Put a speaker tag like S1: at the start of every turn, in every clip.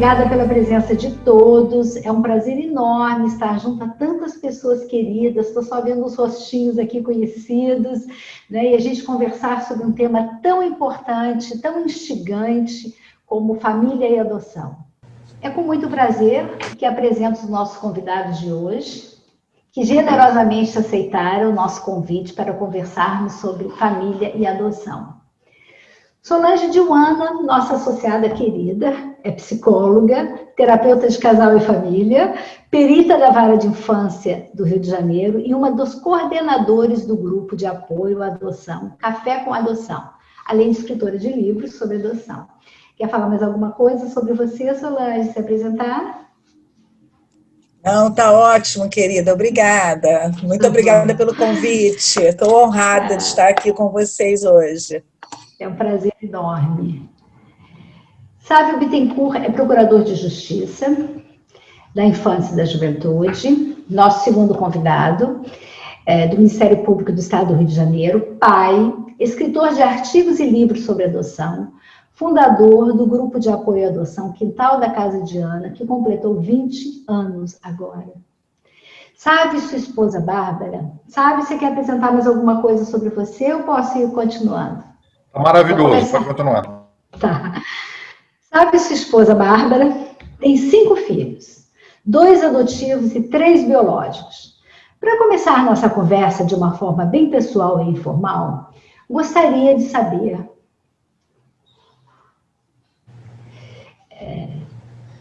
S1: obrigada pela presença de todos. É um prazer enorme estar junto a tantas pessoas queridas. Estou só vendo os rostinhos aqui conhecidos, né? E a gente conversar sobre um tema tão importante, tão instigante como família e adoção. É com muito prazer que apresento os nossos convidados de hoje, que generosamente aceitaram o nosso convite para conversarmos sobre família e adoção. Solange Diuana, nossa associada querida, é psicóloga, terapeuta de casal e família, perita da Vara de Infância do Rio de Janeiro e uma dos coordenadores do grupo de apoio à adoção, Café com Adoção, além de escritora de livros sobre adoção. Quer falar mais alguma coisa sobre você, Solange, se apresentar?
S2: Não, tá ótimo, querida, obrigada. Muito obrigada pelo convite. Estou honrada de estar aqui com vocês hoje.
S1: É um prazer enorme. Sávio Bittencourt é procurador de Justiça da Infância e da Juventude, nosso segundo convidado, do Ministério Público do Estado do Rio de Janeiro, pai, escritor de artigos e livros sobre adoção, fundador do grupo de apoio à adoção Quintal da Casa de Ana, que completou 20 anos agora. Sabe sua esposa Bárbara? Sabe, você quer apresentar mais alguma coisa sobre você ou posso ir continuando?
S3: Maravilhoso, pode continuar.
S1: Tá. Sabe, sua esposa Bárbara tem 5 filhos, 2 adotivos e 3 biológicos. Para começar nossa conversa de uma forma bem pessoal e informal, gostaria de saber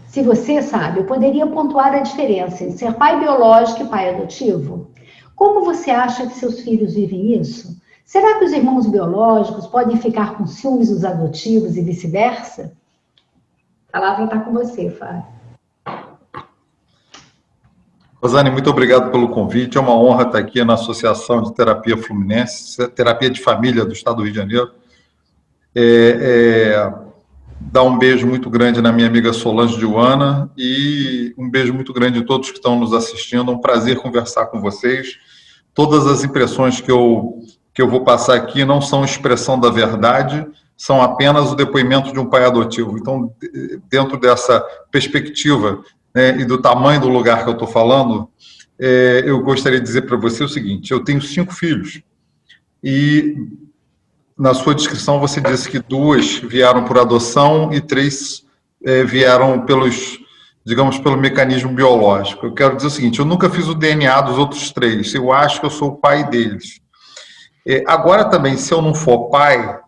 S1: se você sabe, eu poderia pontuar a diferença entre ser pai biológico e pai adotivo. Como você acha que seus filhos vivem isso? Será que os irmãos biológicos podem ficar com ciúmes dos adotivos e vice-versa? A palavra está com você, Fábio.
S3: Rosane, muito obrigado pelo convite. É uma honra estar aqui na Associação de Terapia Fluminense, Terapia de Família do Estado do Rio de Janeiro. Dar um beijo muito grande na minha amiga Solange Diuana e um beijo muito grande em todos que estão nos assistindo. É um prazer conversar com vocês. Todas as impressões que eu vou passar aqui não são expressão da verdade, são apenas o depoimento de um pai adotivo. Então, dentro dessa perspectiva, né, e do tamanho do lugar que eu estou falando, eu gostaria de dizer para você o seguinte: eu tenho 5 filhos e na sua descrição você disse que 2 vieram por adoção e 3 vieram pelo mecanismo biológico. Eu quero dizer o seguinte: eu nunca fiz o DNA dos outros 3, eu acho que eu sou o pai deles. Agora também, se eu não for pai,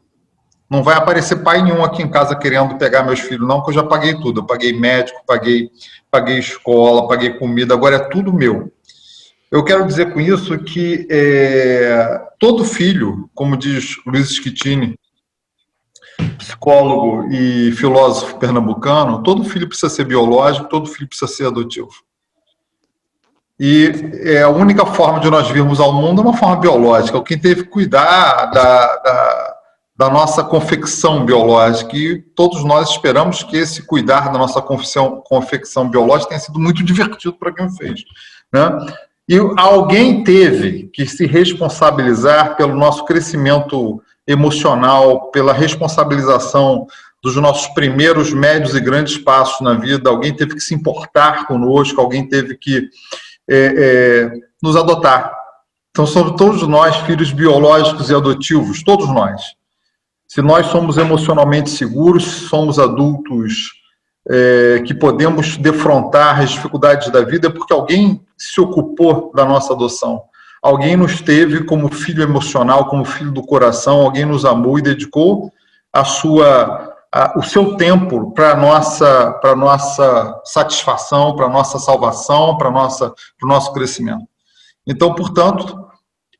S3: não vai aparecer pai nenhum aqui em casa querendo pegar meus filhos, não, porque eu já paguei tudo. Eu paguei médico, paguei escola, paguei comida, agora é tudo meu. Eu quero dizer com isso que todo filho, como diz Luiz Schettini, psicólogo e filósofo pernambucano, todo filho precisa ser biológico, todo filho precisa ser adotivo. E a única forma de nós virmos ao mundo é uma forma biológica. Quem teve que cuidar da nossa confecção biológica, e todos nós esperamos que esse cuidar da nossa confecção biológica tenha sido muito divertido para quem fez, né? E alguém teve que se responsabilizar pelo nosso crescimento emocional, pela responsabilização dos nossos primeiros, médios e grandes passos na vida. Alguém teve que se importar conosco, alguém teve que nos adotar. Então, somos todos nós filhos biológicos e adotivos, todos nós. Se nós somos emocionalmente seguros, somos adultos que podemos defrontar as dificuldades da vida, porque alguém se ocupou da nossa adoção. Alguém nos teve como filho emocional, como filho do coração, alguém nos amou e dedicou o seu tempo para a nossa satisfação, para a nossa salvação, para o nosso crescimento. Então, portanto,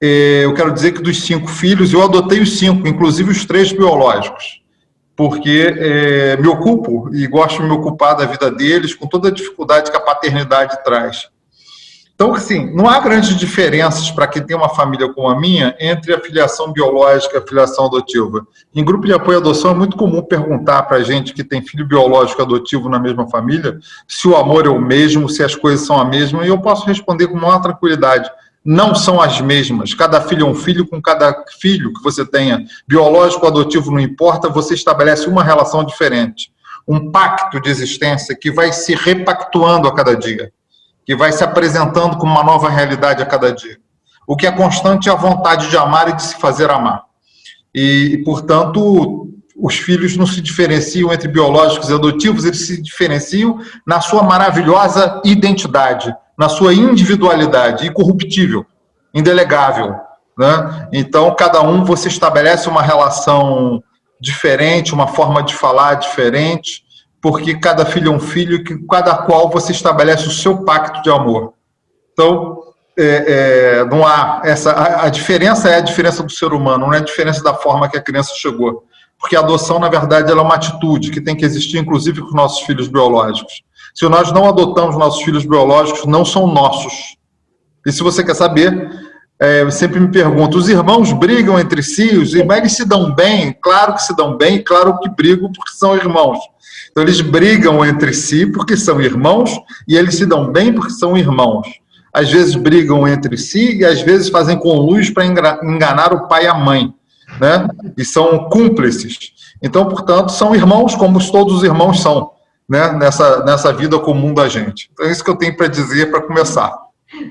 S3: eu quero dizer que dos 5 filhos, eu adotei os 5, inclusive os 3 biológicos, porque me ocupo e gosto de me ocupar da vida deles com toda a dificuldade que a paternidade traz. Então, assim, não há grandes diferenças para quem tem uma família como a minha entre a filiação biológica e a filiação adotiva. Em grupo de apoio à adoção é muito comum perguntar para a gente que tem filho biológico e adotivo na mesma família se o amor é o mesmo, se as coisas são a mesma, e eu posso responder com maior tranquilidade: não são as mesmas. Cada filho é um filho, com cada filho que você tenha, biológico ou adotivo, não importa, você estabelece uma relação diferente. um pacto de existência que vai se repactuando a cada dia, que vai se apresentando como uma nova realidade a cada dia. O que é constante é a vontade de amar e de se fazer amar. E portanto, os filhos não se diferenciam entre biológicos e adotivos, eles se diferenciam na sua maravilhosa identidade, na sua individualidade, incorruptível, indelegável, né? Então, cada um você estabelece uma relação diferente, uma forma de falar diferente, porque cada filho é um filho, que cada qual você estabelece o seu pacto de amor. Então, não há a diferença é a diferença do ser humano, não é a diferença da forma que a criança chegou. Porque a adoção, na verdade, ela é uma atitude que tem que existir, inclusive, com os nossos filhos biológicos. Se nós não adotamos nossos filhos biológicos, não são nossos. E se você quer saber, eu sempre me pergunto, os irmãos brigam entre si? Os irmãos, eles se dão bem? Claro que se dão bem, claro que brigam porque são irmãos. Então, eles brigam entre si porque são irmãos e eles se dão bem porque são irmãos. Às vezes brigam entre si e às vezes fazem conluios para enganar o pai e a mãe, né? E são cúmplices. Então, portanto, são irmãos como todos os irmãos são, né? Nessa vida comum da gente. Então, é isso que eu tenho para dizer para começar.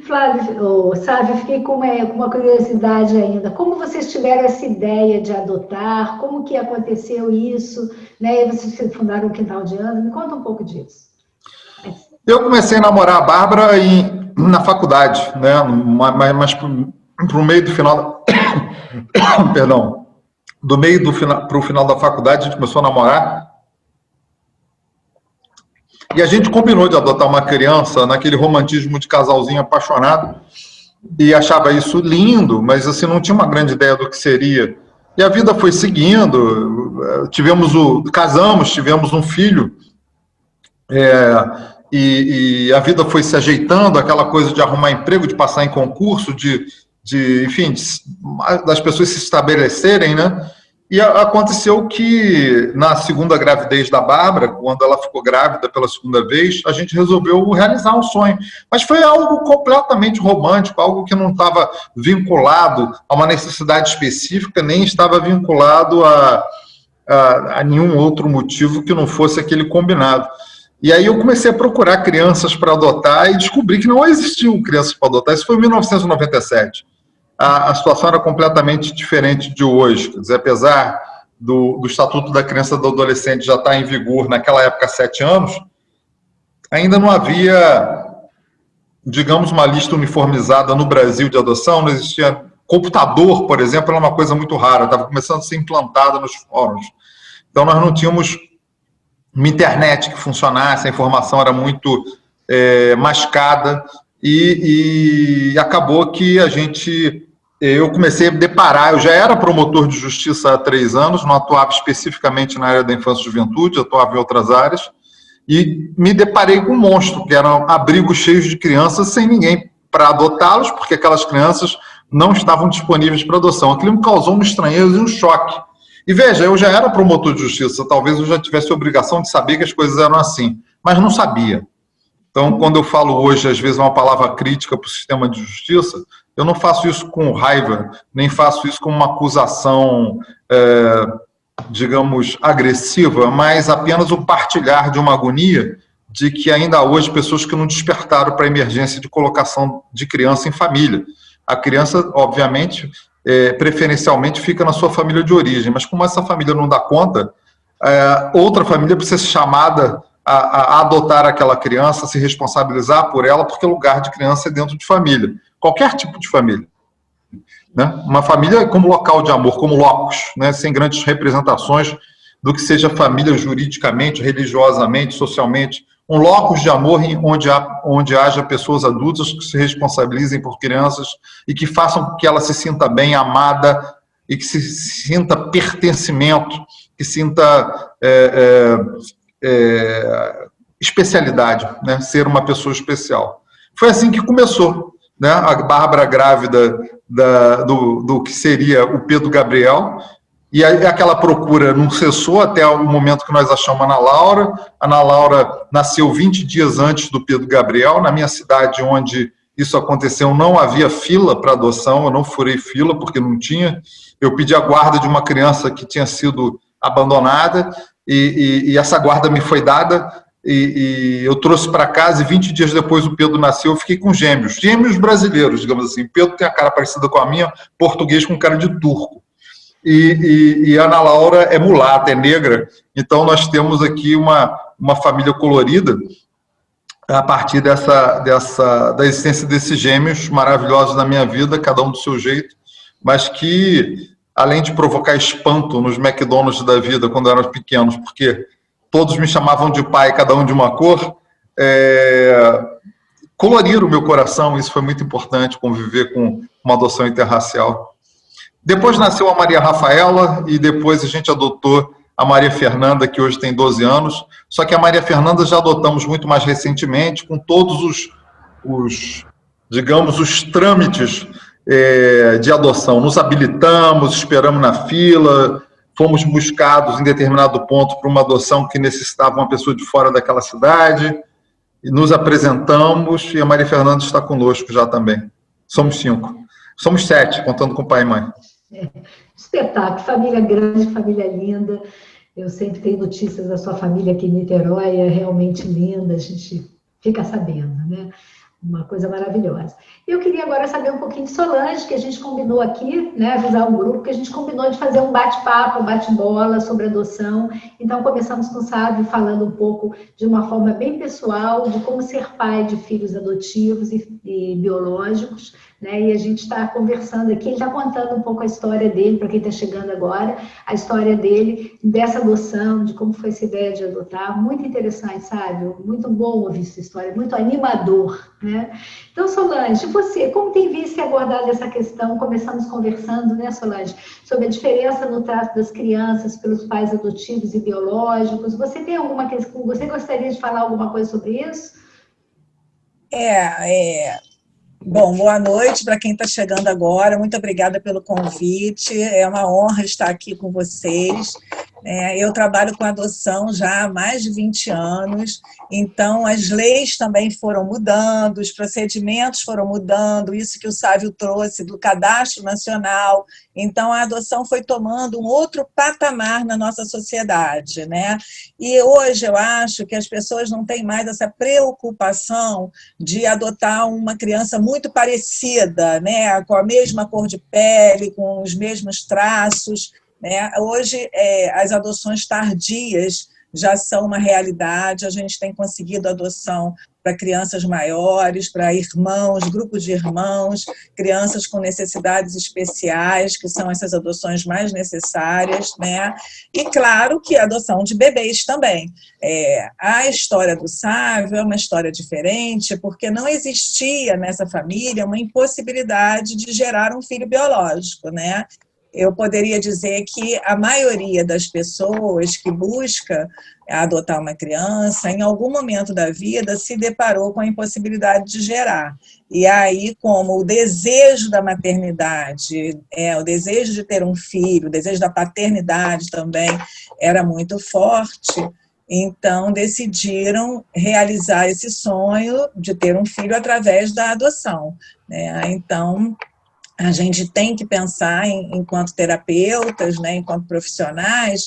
S1: Flávio, Sávio, fiquei com uma curiosidade ainda. Como vocês tiveram essa ideia de adotar? Como que aconteceu isso? Né? Vocês fundaram o Quintal de Ana? Me conta um pouco disso.
S3: Eu comecei a namorar a Bárbara na faculdade, né? Mas para o meio do final... Perdão. Do meio para o final da faculdade, a gente começou a namorar. E a gente combinou de adotar uma criança naquele romantismo de casalzinho apaixonado e achava isso lindo, mas assim, não tinha uma grande ideia do que seria. E a vida foi seguindo, casamos, tivemos um filho, e a vida foi se ajeitando, aquela coisa de arrumar emprego, de passar em concurso, enfim, das pessoas se estabelecerem, né? E aconteceu que, na segunda gravidez da Bárbara, quando ela ficou grávida pela segunda vez, a gente resolveu realizar um sonho. Mas foi algo completamente romântico, algo que não estava vinculado a uma necessidade específica, nem estava vinculado a nenhum outro motivo que não fosse aquele combinado. E aí eu comecei a procurar crianças para adotar e descobri que não existiam crianças para adotar. Isso foi em 1997. A situação era completamente diferente de hoje. Quer dizer, apesar do Estatuto da Criança e do Adolescente já estar em vigor naquela época há 7 anos, ainda não havia, digamos, uma lista uniformizada no Brasil de adoção, não existia computador, por exemplo, era uma coisa muito rara, estava começando a ser implantada nos fóruns. Então, nós não tínhamos uma internet que funcionasse, a informação era muito mascada, e acabou que eu comecei a deparar, eu já era promotor de justiça há 3 anos, não atuava especificamente na área da infância e juventude, atuava em outras áreas, e me deparei com um monstro, que eram abrigos cheios de crianças sem ninguém para adotá-los, porque aquelas crianças não estavam disponíveis para adoção. Aquilo me causou uma estranheza e um choque. E veja, eu já era promotor de justiça, talvez eu já tivesse a obrigação de saber que as coisas eram assim, mas não sabia. Então, quando eu falo hoje, às vezes, uma palavra crítica para o sistema de justiça, eu não faço isso com raiva, nem faço isso com uma acusação, digamos, agressiva, mas apenas o partilhar de uma agonia de que ainda há hoje pessoas que não despertaram para a emergência de colocação de criança em família. A criança, obviamente, preferencialmente fica na sua família de origem, mas como essa família não dá conta, outra família precisa ser chamada a adotar aquela criança, se responsabilizar por ela, porque o lugar de criança é dentro de família. Qualquer tipo de família. Né? Uma família como local de amor, como locus, né? Sem grandes representações do que seja família juridicamente, religiosamente, socialmente. Um locus de amor onde haja pessoas adultas que se responsabilizem por crianças e que façam com que ela se sinta bem, amada, e que se sinta pertencimento, que sinta especialidade, né? Ser uma pessoa especial. Foi assim que começou, né? A Bárbara grávida do que seria o Pedro Gabriel, e aí aquela procura não cessou até o momento que nós achamos a Ana Laura. A Ana Laura nasceu 20 dias antes do Pedro Gabriel. Na minha cidade, onde isso aconteceu, não havia fila para adoção, eu não furei fila porque não tinha. Eu pedi a guarda de uma criança que tinha sido abandonada, e essa guarda me foi dada, e eu trouxe para casa, e 20 dias depois o Pedro nasceu, eu fiquei com gêmeos brasileiros, digamos assim. Pedro tem a cara parecida com a minha, português com cara de turco. E a Ana Laura é mulata, é negra, então nós temos aqui uma família colorida a partir da existência desses gêmeos maravilhosos na minha vida, cada um do seu jeito, mas que, além de provocar espanto nos McDonald's da vida quando eram pequenos, porque todos me chamavam de pai, cada um de uma cor, coloriram o meu coração. Isso foi muito importante, conviver com uma adoção interracial. Depois nasceu a Maria Rafaela e depois a gente adotou a Maria Fernanda, que hoje tem 12 anos. Só que a Maria Fernanda já adotamos muito mais recentemente, com todos os trâmites de adoção. Nos habilitamos, esperamos na fila, fomos buscados em determinado ponto para uma adoção que necessitava uma pessoa de fora daquela cidade, e nos apresentamos, e a Maria Fernanda está conosco já também. Somos 5. Somos 7, contando com o pai e mãe.
S1: Espetáculo, família grande, família linda. Eu sempre tenho notícias da sua família aqui em Niterói, é realmente linda, a gente fica sabendo, né? Uma coisa maravilhosa. Eu queria agora saber um pouquinho de Solange, que a gente combinou aqui, né, avisar um grupo, que a gente combinou de fazer um bate-papo, um bate-bola sobre adoção. Então, começamos com o Sávio falando um pouco, de uma forma bem pessoal, de como ser pai de filhos adotivos e biológicos, né? E a gente está conversando aqui, ele está contando um pouco a história dele, para quem está chegando agora, a história dele, dessa adoção, de como foi essa ideia de adotar. Muito interessante, sabe? Muito bom ouvir essa história, muito animador, né? Então, Solange, você, como tem visto e abordado essa questão? Começamos conversando, né, Solange, sobre a diferença no trato das crianças pelos pais adotivos e biológicos. Você tem alguma questão, você gostaria de falar alguma coisa sobre isso?
S2: Bom, boa noite para quem está chegando agora. Muito obrigada pelo convite. É uma honra estar aqui com vocês. Eu trabalho com adoção já há mais de 20 anos, então as leis também foram mudando, os procedimentos foram mudando, isso que o Sávio trouxe do Cadastro Nacional. Então a adoção foi tomando um outro patamar na nossa sociedade, né? E hoje eu acho que as pessoas não têm mais essa preocupação de adotar uma criança muito parecida, né? Com a mesma cor de pele, com os mesmos traços. Hoje, as adoções tardias já são uma realidade, a gente tem conseguido adoção para crianças maiores, para irmãos, grupos de irmãos, crianças com necessidades especiais, que são essas adoções mais necessárias, né? E claro que a adoção de bebês também. A história do Sávio é uma história diferente, porque não existia nessa família uma impossibilidade de gerar um filho biológico, né? Eu poderia dizer que a maioria das pessoas que busca adotar uma criança, em algum momento da vida, se deparou com a impossibilidade de gerar. E aí, como o desejo da maternidade, o desejo de ter um filho, o desejo da paternidade também era muito forte, então decidiram realizar esse sonho de ter um filho através da adoção, né? Então, a gente tem que pensar, enquanto terapeutas, né, enquanto profissionais,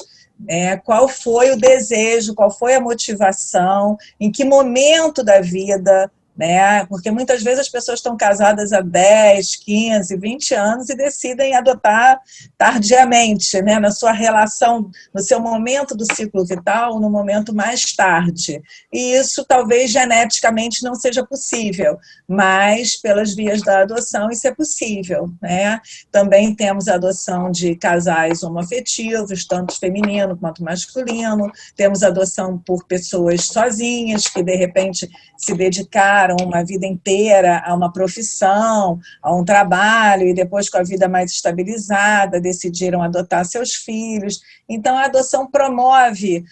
S2: qual foi o desejo, qual foi a motivação, em que momento da vida, né? Porque muitas vezes as pessoas estão casadas há 10, 15, 20 anos e decidem adotar tardiamente, né? Na sua relação, no seu momento do ciclo vital, no momento mais tarde. E isso talvez geneticamente não seja possível, mas pelas vias da adoção isso é possível, né? Também temos a adoção de casais homoafetivos, tanto feminino quanto masculino, temos adoção por pessoas sozinhas que de repente se dedicaram uma vida inteira a uma profissão, a um trabalho, e depois, com a vida mais estabilizada, decidiram adotar seus filhos. Então, a adoção promove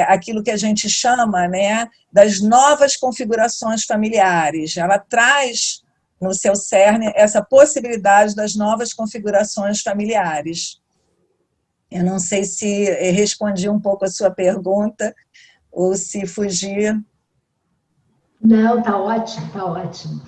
S2: aquilo que a gente chama, né, das novas configurações familiares. Ela traz no seu cerne essa possibilidade das novas configurações familiares. Eu não sei se respondi um pouco a sua pergunta ou se fugi.
S1: Não, tá ótimo, tá ótimo.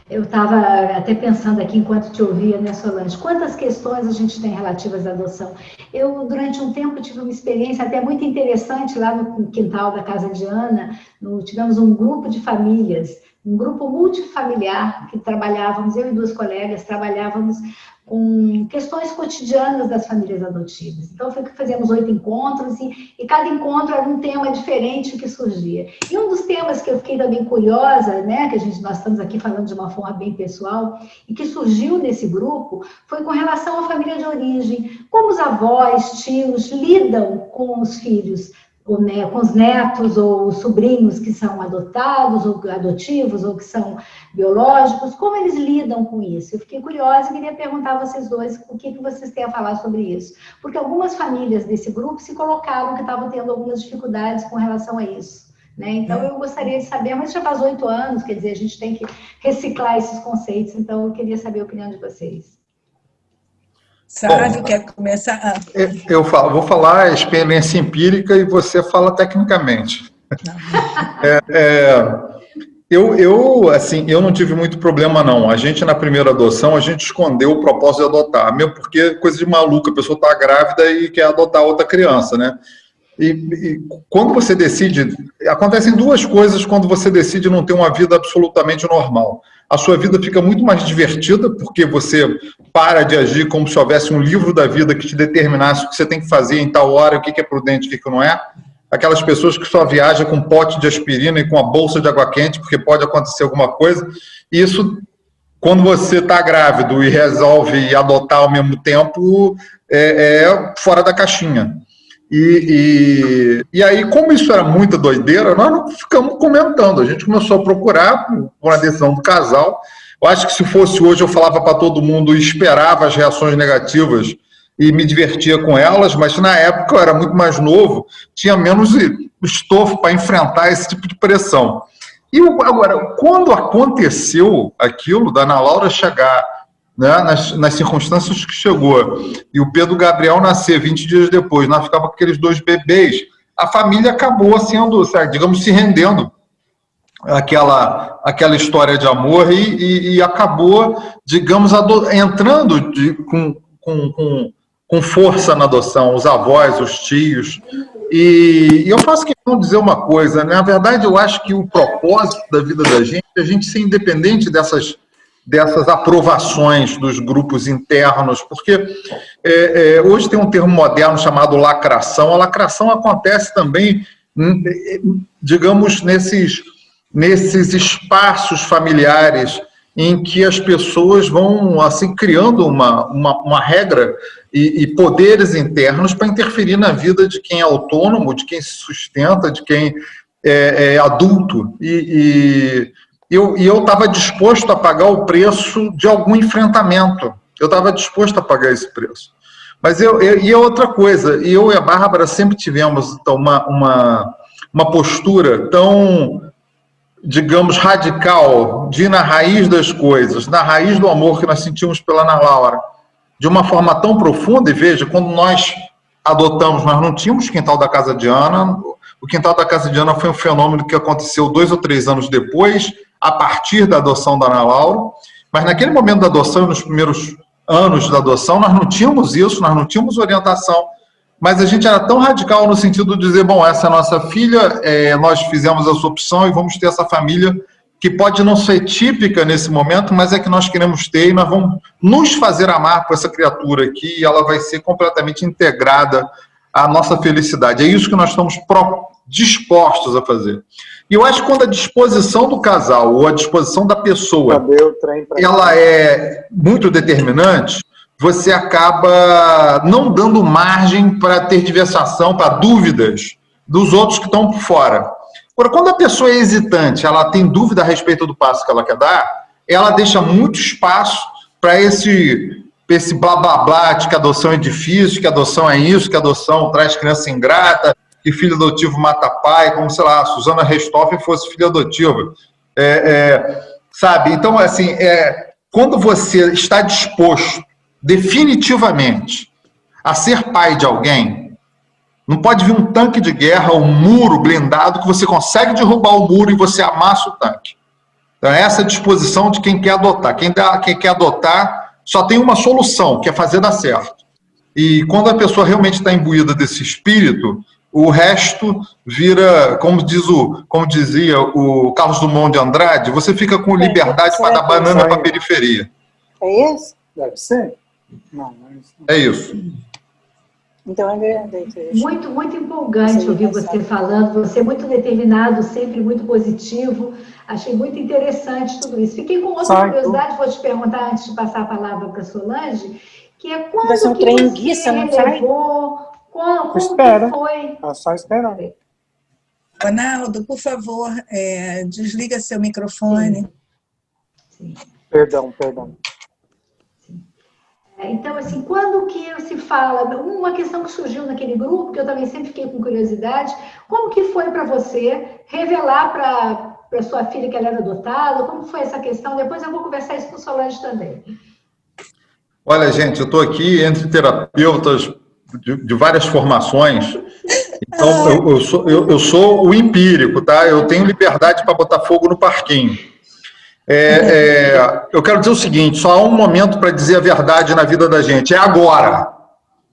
S1: Eu estava até pensando aqui, enquanto te ouvia, né, Solange, quantas questões a gente tem relativas à adoção. Eu, durante um tempo, tive uma experiência até muito interessante lá no quintal da casa de Ana. Tivemos um grupo de famílias, um grupo multifamiliar, que trabalhávamos, eu e 2 colegas, trabalhávamos com questões cotidianas das famílias adotivas. Então, fazíamos 8 encontros e cada encontro era um tema diferente que surgia. E um dos temas que eu fiquei também curiosa, né, que nós estamos aqui falando de uma forma bem pessoal, e que surgiu nesse grupo, foi com relação à família de origem. Como os avós, tios lidam com os filhos, com os netos ou os sobrinhos que são adotados ou adotivos ou que são biológicos, como eles lidam com isso? Eu fiquei curiosa e queria perguntar a vocês dois o que vocês têm a falar sobre isso. Porque algumas famílias desse grupo se colocaram que estavam tendo algumas dificuldades com relação a isso, né? Então, eu gostaria de saber, mas já faz 8 anos, quer dizer, a gente tem que reciclar esses conceitos, então eu queria saber a opinião de vocês.
S2: Sávio, quer começar?
S3: Vou falar a experiência empírica e você fala tecnicamente. Eu não tive muito problema, não. A gente, na primeira adoção, a gente escondeu o propósito de adotar, mesmo porque é coisa de maluca, a pessoa está grávida e quer adotar outra criança, né? E quando você decide... Acontecem 2 coisas quando você decide não ter uma vida absolutamente normal. A sua vida fica muito mais divertida, porque você para de agir como se houvesse um livro da vida que te determinasse o que você tem que fazer em tal hora, o que é prudente e o que não é. Aquelas pessoas que só viajam com um pote de aspirina e com uma bolsa de água quente, porque pode acontecer alguma coisa. Isso, quando você está grávido e resolve adotar ao mesmo tempo, é fora da caixinha. E aí, como isso era muita doideira, nós não ficamos comentando. A gente começou a procurar por uma decisão do casal. Eu acho que se fosse hoje, eu falava para todo mundo e esperava as reações negativas e me divertia com elas, mas na época eu era muito mais novo, tinha menos estofo para enfrentar esse tipo de pressão. E agora, quando aconteceu aquilo da Ana Laura chegar, né, nas circunstâncias que chegou, e o Pedro Gabriel nascer 20 dias depois, nós ficava com aqueles 2 bebês, a família acabou sendo, digamos, se rendendo àquela história de amor e acabou, digamos, entrando com força na adoção, os avós, os tios. E eu faço questão de dizer uma coisa, né? Na verdade, eu acho que o propósito da vida da gente é a gente ser independente dessas aprovações dos grupos internos, porque hoje tem um termo moderno chamado lacração. A lacração acontece também, digamos, nesses espaços familiares em que as pessoas vão assim criando uma regra e poderes internos para interferir na vida de quem é autônomo, de quem se sustenta, de quem é adulto. E eu estava disposto a pagar o preço de algum enfrentamento. Eu estava disposto a pagar esse preço. Mas e outra coisa, eu e a Bárbara sempre tivemos uma postura tão, digamos, radical, de ir na raiz das coisas, na raiz do amor que nós sentimos pela Ana Laura, de uma forma tão profunda. E veja, quando nós adotamos, nós não tínhamos quintal da casa de Ana. O quintal da casa de Ana foi um fenômeno que aconteceu 2 ou 3 anos depois, a partir da adoção da Ana Laura. Mas naquele momento da adoção, nos primeiros anos da adoção, nós não tínhamos isso, nós não tínhamos orientação. Mas a gente era tão radical no sentido de dizer, bom, essa é a nossa filha, nós fizemos essa opção e vamos ter essa família que pode não ser típica nesse momento, mas é que nós queremos ter e nós vamos nos fazer amar por essa criatura aqui e ela vai ser completamente integrada à nossa felicidade. É isso que nós estamos dispostos a fazer. E eu acho que quando a disposição do casal ou a disposição da pessoa ela é muito determinante, você acaba não dando margem para ter diversação, para dúvidas dos outros que estão por fora. Agora, quando a pessoa é hesitante, ela tem dúvida a respeito do passo que ela quer dar, ela deixa muito espaço para esse blá blá blá de que a adoção é difícil, que a adoção é isso, que a adoção traz criança ingrata, que filho adotivo mata pai, como, sei lá, a Susana Richthofen fosse filha adotiva. Sabe? Então, assim, quando você está disposto definitivamente a ser pai de alguém, não pode vir um tanque de guerra, um muro blindado que você consegue derrubar o muro e você amassa o tanque. Então, essa é a disposição de quem quer adotar. Quem quer adotar só tem uma solução, que é fazer dar certo. E quando a pessoa realmente está imbuída desse espírito, o resto vira, como dizia o Carlos Drummond de Andrade, você fica com liberdade para dar banana para a periferia.
S4: É isso? Deve ser. Não,
S3: é isso.
S4: Então é verdade.
S1: Muito, muito empolgante ouvir você falando, você muito determinado, sempre muito positivo. Achei muito interessante tudo isso. Fiquei com outra curiosidade, vou te perguntar antes de passar a palavra para a Solange, que é quando que você relevou, como que foi?
S4: É só esperar.
S2: Ronaldo, por favor, desliga seu microfone.
S1: Sim.
S4: Perdão.
S1: Então, assim, quando que se fala, uma questão que surgiu naquele grupo, que eu também sempre fiquei com curiosidade, como que foi para você revelar para sua filha que ela era adotada? Como foi essa questão? Depois eu vou conversar isso com Solange também.
S3: Olha, gente, eu estou aqui entre terapeutas de várias formações, então eu sou o empírico, tá? Eu tenho liberdade para botar fogo no parquinho. Eu quero dizer o seguinte, só há um momento para dizer a verdade na vida da gente, é agora.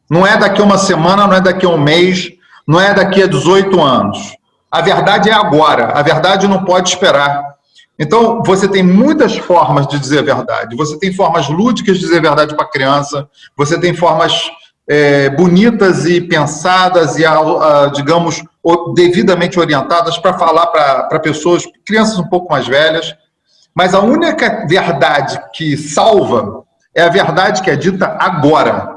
S3: Não é daqui a uma semana, não é daqui a um mês, não é daqui a 18 anos. A verdade é agora, a verdade não pode esperar. Então, você tem muitas formas de dizer a verdade. Você tem formas lúdicas de dizer a verdade para a criança, você tem formas bonitas e pensadas e, digamos, devidamente orientadas para falar para pessoas, crianças um pouco mais velhas. Mas a única verdade que salva é a verdade que é dita agora.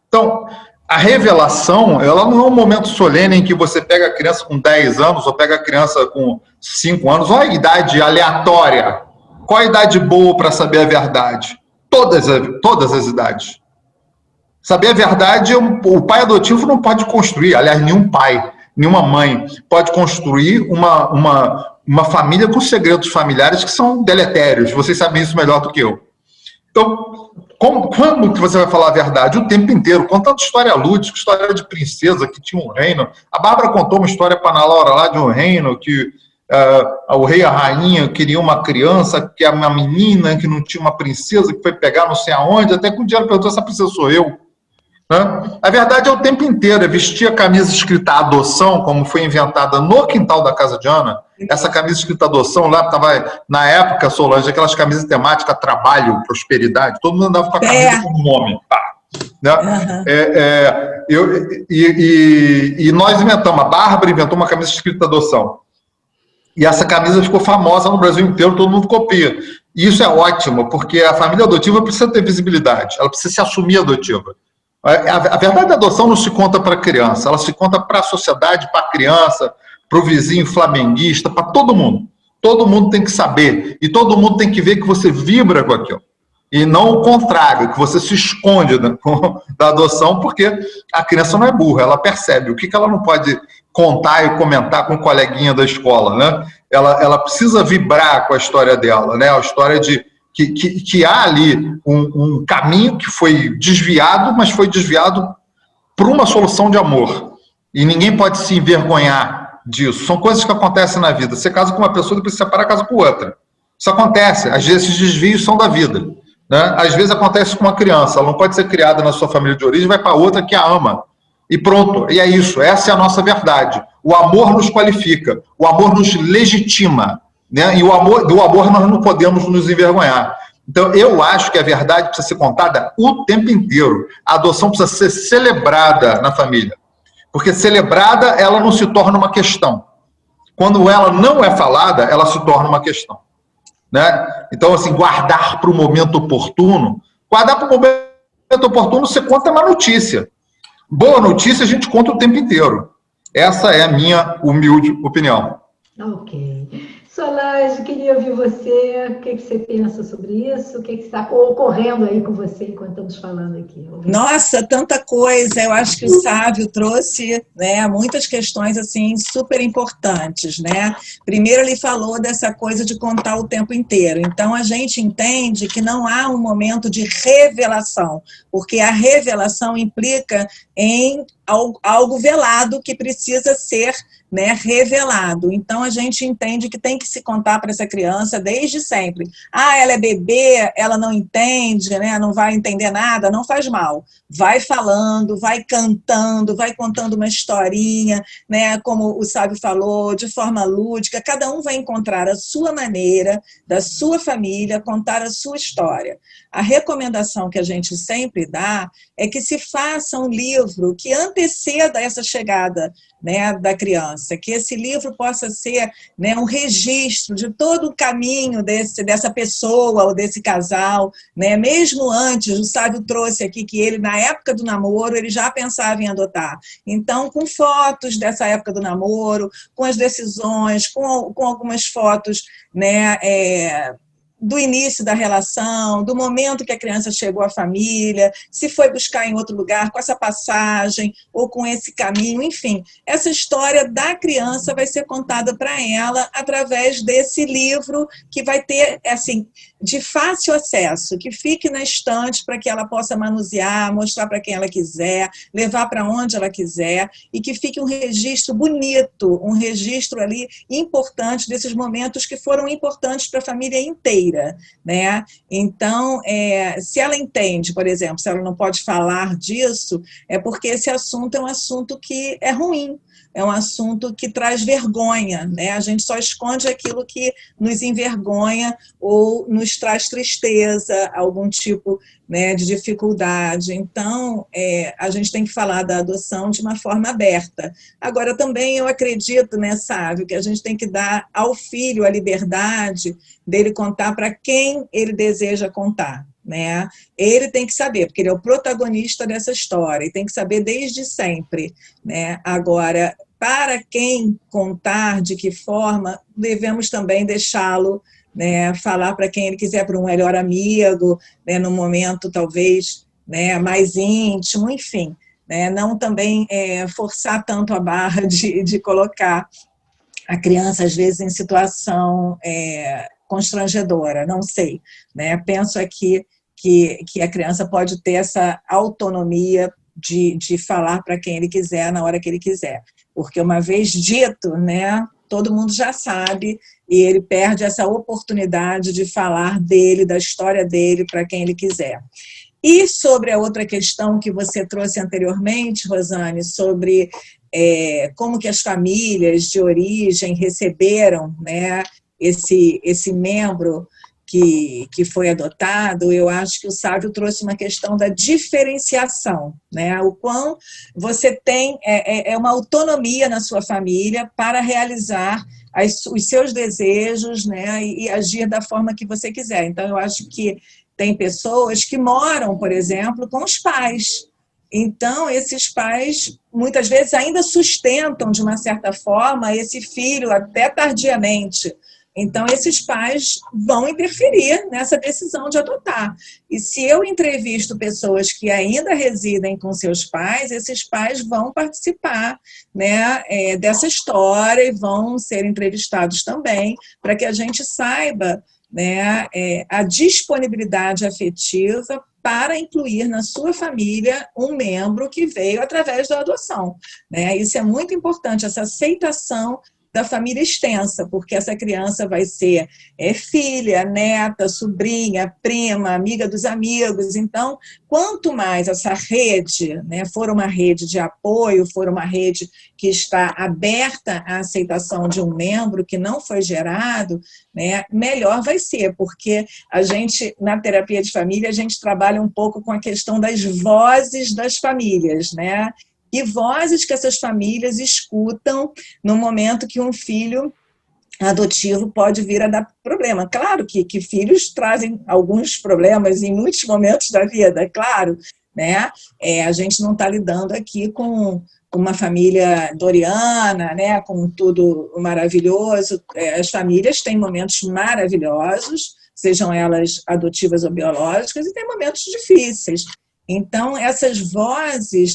S3: Então, a revelação, ela não é um momento solene em que você pega a criança com 10 anos ou pega a criança com 5 anos, ou a idade aleatória. Qual a idade boa para saber a verdade? Todas as idades. Saber a verdade, o pai adotivo não pode construir, aliás, nenhum pai, nenhuma mãe pode construir uma família com segredos familiares que são deletérios. Vocês sabem isso melhor do que eu. Então, como que você vai falar a verdade? O tempo inteiro, contando história lúdica, história de princesa que tinha um reino. A Bárbara contou uma história para a Ana Laura lá de um reino que o rei e a rainha queriam uma criança, que é uma menina, que não tinha uma princesa, que foi pegar não sei aonde, até que um dia ela perguntou, essa princesa sou eu. Né? A verdade é o tempo inteiro, é vestir a camisa escrita adoção, como foi inventada no quintal da casa de Ana. Essa camisa escrita adoção lá estava, na época, Solange, aquelas camisas temáticas, trabalho, prosperidade, todo mundo andava com a camisa como nome. Né? E nós inventamos, a Bárbara inventou uma camisa escrita adoção. E essa camisa ficou famosa no Brasil inteiro, todo mundo copia. E isso é ótimo, porque a família adotiva precisa ter visibilidade, ela precisa se assumir adotiva. A verdade da adoção não se conta para a criança, ela se conta para a sociedade, para a criança, para o vizinho flamenguista, para todo mundo. Todo mundo tem que saber e todo mundo tem que ver que você vibra com aquilo. E não o contrário, que você se esconde da adoção, porque a criança não é burra, ela percebe o que ela não pode contar e comentar com o coleguinha da escola, né? Ela precisa vibrar com a história dela, né? A história de que há ali um caminho que foi desviado, mas foi desviado por uma solução de amor. E ninguém pode se envergonhar disso. São coisas que acontecem na vida. Você casa com uma pessoa, depois você separa, casa com outra. Isso acontece. Às vezes, esses desvios são da vida. Né? Às vezes, acontece com uma criança. Ela não pode ser criada na sua família de origem, vai para outra que a ama. E pronto. E é isso. Essa é a nossa verdade. O amor nos qualifica. O amor nos legitima. Né? E do amor nós não podemos nos envergonhar. Então, eu acho que a verdade precisa ser contada o tempo inteiro. A adoção precisa ser celebrada na família. Porque celebrada, ela não se torna uma questão. Quando ela não é falada, ela se torna uma questão. Né? Então, assim, guardar para o momento oportuno. Guardar para o momento oportuno, você conta uma notícia. Boa notícia a gente conta o tempo inteiro. Essa é a minha humilde opinião.
S1: Ok. Solange, queria ouvir você, o que você pensa sobre isso, o que está ocorrendo aí com você enquanto estamos falando aqui?
S2: Nossa, tanta coisa, eu acho que o Sávio trouxe, né, muitas questões assim, super importantes. Né? Primeiro ele falou dessa coisa de contar o tempo inteiro, então a gente entende que não há um momento de revelação, porque a revelação implica em algo velado que precisa ser, né, revelado. Então, a gente entende que tem que se contar para essa criança desde sempre. Ah, ela é bebê, ela não entende, né, não vai entender nada, não faz mal. Vai falando, vai cantando, vai contando uma historinha, né, como o Sábio falou, de forma lúdica. Cada um vai encontrar a sua maneira, da sua família, contar a sua história. A recomendação que a gente sempre dá é que se faça um livro que anteceda essa chegada, né, da criança, que esse livro possa ser, né, um registro de todo o caminho dessa pessoa ou desse casal, né, mesmo antes. O Sábio trouxe aqui que ele, na época do namoro, ele já pensava em adotar. Então, com fotos dessa época do namoro, com as decisões, com algumas fotos, né, do início da relação, do momento que a criança chegou à família, se foi buscar em outro lugar, com essa passagem ou com esse caminho, enfim. Essa história da criança vai ser contada para ela através desse livro que vai ter, assim, de fácil acesso, que fique na estante para que ela possa manusear, mostrar para quem ela quiser, levar para onde ela quiser, e que fique um registro bonito, um registro ali importante desses momentos que foram importantes para a família inteira, né? Então, se ela entende, por exemplo, se ela não pode falar disso, é porque esse assunto é um assunto que é ruim, é um assunto que traz vergonha, né? A gente só esconde aquilo que nos envergonha ou nos traz tristeza, algum tipo, né, de dificuldade. Então, a gente tem que falar da adoção de uma forma aberta. Agora, também eu acredito, né, Sávio, que a gente tem que dar ao filho a liberdade dele contar para quem ele deseja contar, né? Ele tem que saber, porque ele é o protagonista dessa história, e tem que saber desde sempre, né? Agora, para quem contar, de que forma, devemos também deixá-lo, né, falar para quem ele quiser, para um melhor amigo, né, num momento talvez, né, mais íntimo, enfim, né, não também forçar tanto a barra de colocar a criança, às vezes, em situação constrangedora, não sei, né? Penso aqui que a criança pode ter essa autonomia de falar para quem ele quiser, na hora que ele quiser. Porque uma vez dito, né, todo mundo já sabe, e ele perde essa oportunidade de falar dele, da história dele, para quem ele quiser. E sobre a outra questão que você trouxe anteriormente, Rosane, sobre como que as famílias de origem receberam, né, esse membro que foi adotado, eu acho que o Sávio trouxe uma questão da diferenciação, né? O quão você tem uma autonomia na sua família para realizar os seus desejos, né? E agir da forma que você quiser. Então, eu acho que tem pessoas que moram, por exemplo, com os pais. Então, esses pais, muitas vezes, ainda sustentam, de uma certa forma, esse filho até tardiamente. Então, esses pais vão interferir nessa decisão de adotar. E se eu entrevisto pessoas que ainda residem com seus pais, esses pais vão participar, né, dessa história e vão ser entrevistados também, para que a gente saiba, né, a disponibilidade afetiva para incluir na sua família um membro que veio através da adoção, né? Isso é muito importante, essa aceitação da família extensa, porque essa criança vai ser filha, neta, sobrinha, prima, amiga dos amigos. Então, quanto mais essa rede, né, for uma rede de apoio, for uma rede que está aberta à aceitação de um membro que não foi gerado, né, melhor vai ser, porque a gente, na terapia de família, a gente trabalha um pouco com a questão das vozes das famílias, né? E vozes que essas famílias escutam no momento que um filho adotivo pode vir a dar problema. Claro que filhos trazem alguns problemas em muitos momentos da vida, claro, né? A gente não está lidando aqui com uma família doriana, né, com tudo maravilhoso. As famílias têm momentos maravilhosos, sejam elas adotivas ou biológicas, e tem momentos difíceis. Então, essas vozes,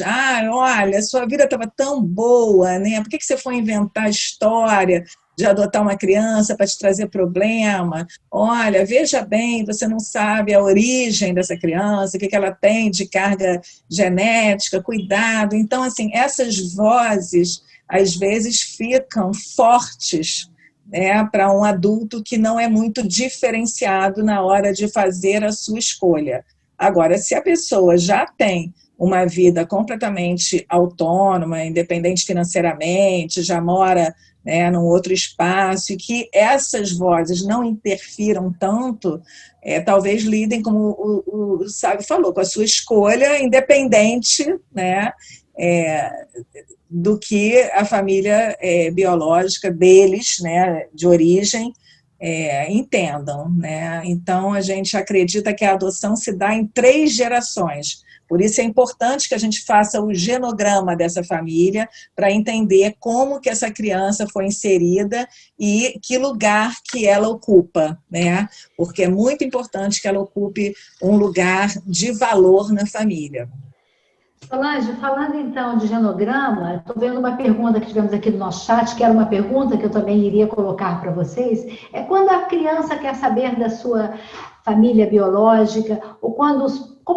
S2: olha, sua vida estava tão boa, né? Por que você foi inventar a história de adotar uma criança para te trazer problema? Olha, veja bem, você não sabe a origem dessa criança, o que ela tem de carga genética, cuidado. Então, assim, essas vozes, às vezes ficam fortes, né, para um adulto que não é muito diferenciado na hora de fazer a sua escolha. Agora, se a pessoa já tem uma vida completamente autônoma, independente financeiramente, já mora, né, num outro espaço, e que essas vozes não interfiram tanto, talvez lidem, como o Sábio falou, com a sua escolha, independente, né, do que a família biológica deles, né, de origem, entendam, né? Então, a gente acredita que a adoção se dá em 3 gerações. Por isso é importante que a gente faça o genograma dessa família para entender como que essa criança foi inserida e que lugar que ela ocupa, né? Porque é muito importante que ela ocupe um lugar de valor na família.
S1: Solange, falando então de genograma, estou vendo uma pergunta que tivemos aqui no nosso chat, que era uma pergunta que eu também iria colocar para vocês, é quando a criança quer saber da sua família biológica, ou como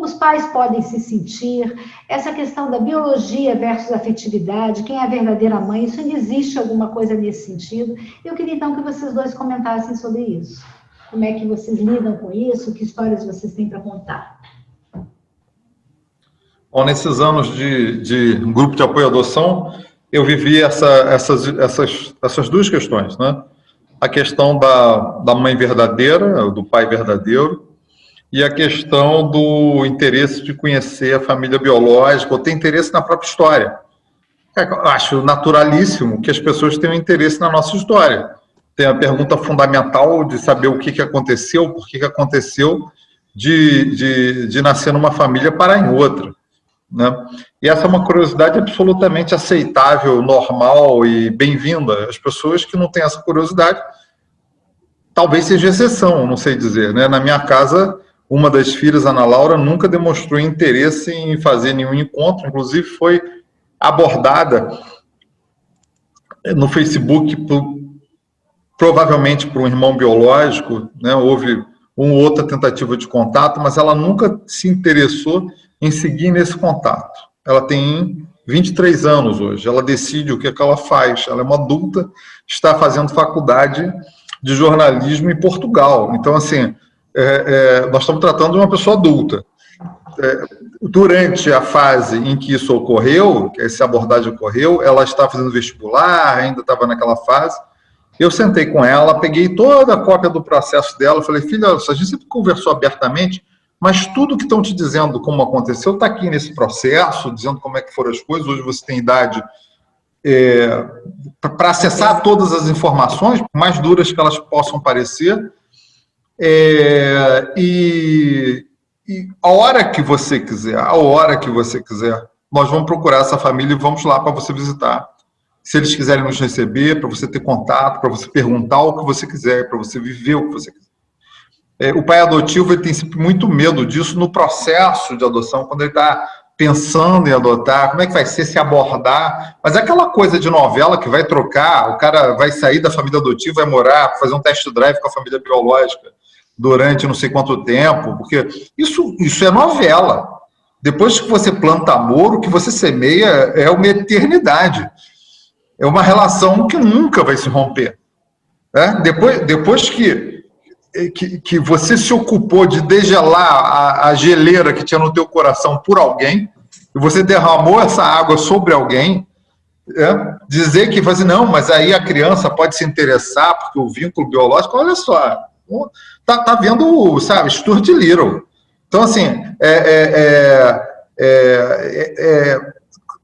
S1: os pais podem se sentir, essa questão da biologia versus afetividade, quem é a verdadeira mãe, isso ainda existe alguma coisa nesse sentido? Eu queria então que vocês dois comentassem sobre isso. Como é que vocês lidam com isso, que histórias vocês têm para contar?
S3: Bom, nesses anos de grupo de apoio à adoção, eu vivi essas 2 questões, né? A questão da mãe verdadeira, do pai verdadeiro, e a questão do interesse de conhecer a família biológica, ou ter interesse na própria história. Eu acho naturalíssimo que as pessoas tenham interesse na nossa história. Tem a pergunta fundamental de saber o que aconteceu, por que aconteceu, de nascer numa família para em outra, né? E essa é uma curiosidade absolutamente aceitável, normal e bem-vinda. As pessoas que não têm essa curiosidade, talvez seja exceção, não sei dizer, né? Na minha casa, uma das filhas, Ana Laura, nunca demonstrou interesse em fazer nenhum encontro, inclusive foi abordada no Facebook, provavelmente por um irmão biológico, né? Houve uma ou outra tentativa de contato, mas ela nunca se interessou em seguir nesse contato. Ela tem 23 anos hoje, ela decide o que ela faz, ela é uma adulta, está fazendo faculdade de jornalismo em Portugal. Então, assim, nós estamos tratando de uma pessoa adulta. Durante a fase em que isso ocorreu, que essa abordagem ocorreu, ela estava fazendo vestibular, ainda estava naquela fase. Eu sentei com ela, peguei toda a cópia do processo dela, falei, filha, a gente sempre conversou abertamente, mas tudo que estão te dizendo como aconteceu está aqui nesse processo, dizendo como é que foram as coisas. Hoje você tem idade para acessar todas as informações, por mais duras que elas possam parecer, e a hora que você quiser, nós vamos procurar essa família e vamos lá para você visitar. Se eles quiserem nos receber, para você ter contato, para você perguntar o que você quiser, para você viver o que você quiser. O pai adotivo ele tem sempre muito medo disso no processo de adoção, quando ele está pensando em adotar, como é que vai ser se abordar, mas é aquela coisa de novela que vai trocar, o cara vai sair da família adotiva, vai morar, fazer um test drive com a família biológica durante não sei quanto tempo, porque isso é novela. Depois que você planta amor, o que você semeia é uma eternidade. É uma relação que nunca vai se romper. Depois que você se ocupou de degelar a geleira que tinha no teu coração por alguém, e você derramou essa água sobre alguém, dizer que você não, mas aí a criança pode se interessar porque o vínculo biológico, olha só, tá vendo, sabe, Stuart Little. Então, assim,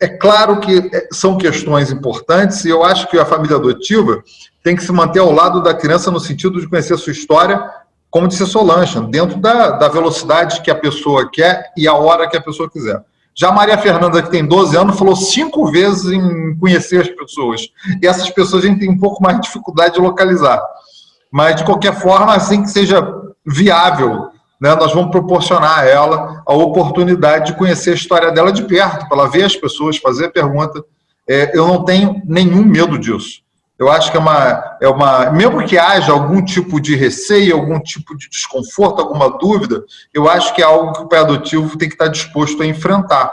S3: é claro que são questões importantes, e eu acho que a família adotiva tem que se manter ao lado da criança no sentido de conhecer a sua história, como disse a Solange, dentro da velocidade que a pessoa quer e a hora que a pessoa quiser. Já a Maria Fernanda, que tem 12 anos, falou 5 vezes em conhecer as pessoas. E essas pessoas a gente tem um pouco mais de dificuldade de localizar. Mas, de qualquer forma, assim que seja viável, né, nós vamos proporcionar a ela a oportunidade de conhecer a história dela de perto, para ela ver as pessoas, fazer a pergunta. Eu não tenho nenhum medo disso. Eu acho que mesmo que haja algum tipo de receio, algum tipo de desconforto, alguma dúvida, eu acho que é algo que o pai adotivo tem que estar disposto a enfrentar.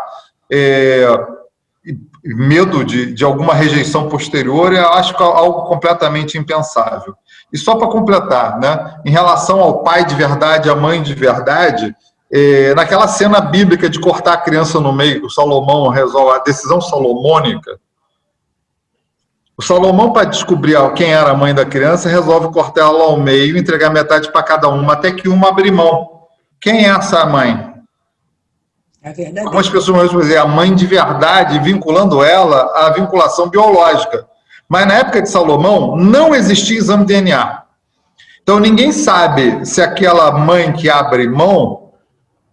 S3: medo de alguma rejeição posterior, eu acho que é algo completamente impensável. E só para completar, né, em relação ao pai de verdade, à mãe de verdade, naquela cena bíblica de cortar a criança no meio, o Salomão resolve a decisão salomônica, o Salomão, para descobrir quem era a mãe da criança, resolve cortar ela ao meio, entregar metade para cada uma, até que uma abre mão. Quem é essa mãe?
S2: É verdade.
S3: Algumas pessoas vão dizer a mãe de verdade, vinculando ela à vinculação biológica. Mas na época de Salomão, não existia exame de DNA. Então ninguém sabe se aquela mãe que abre mão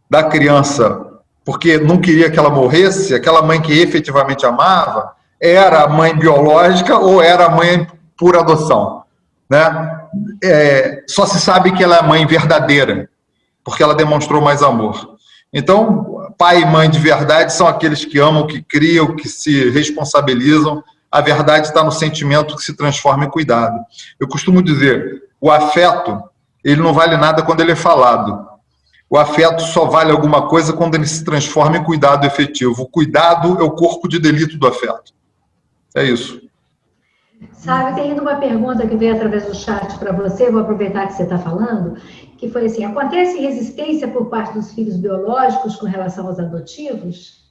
S3: da criança porque não queria que ela morresse, aquela mãe que efetivamente amava, era a mãe biológica ou era a mãe por adoção, né? Só se sabe que ela é a mãe verdadeira, porque ela demonstrou mais amor. Então, pai e mãe de verdade são aqueles que amam, que criam, que se responsabilizam. A verdade está no sentimento que se transforma em cuidado. Eu costumo dizer, o afeto, ele não vale nada quando ele é falado. O afeto só vale alguma coisa quando ele se transforma em cuidado efetivo. O cuidado é o corpo de delito do afeto. É isso.
S1: Sabe, tem ainda uma pergunta que veio através do chat para você, vou aproveitar que você está falando, que foi assim, acontece resistência por parte dos filhos biológicos com relação aos adotivos?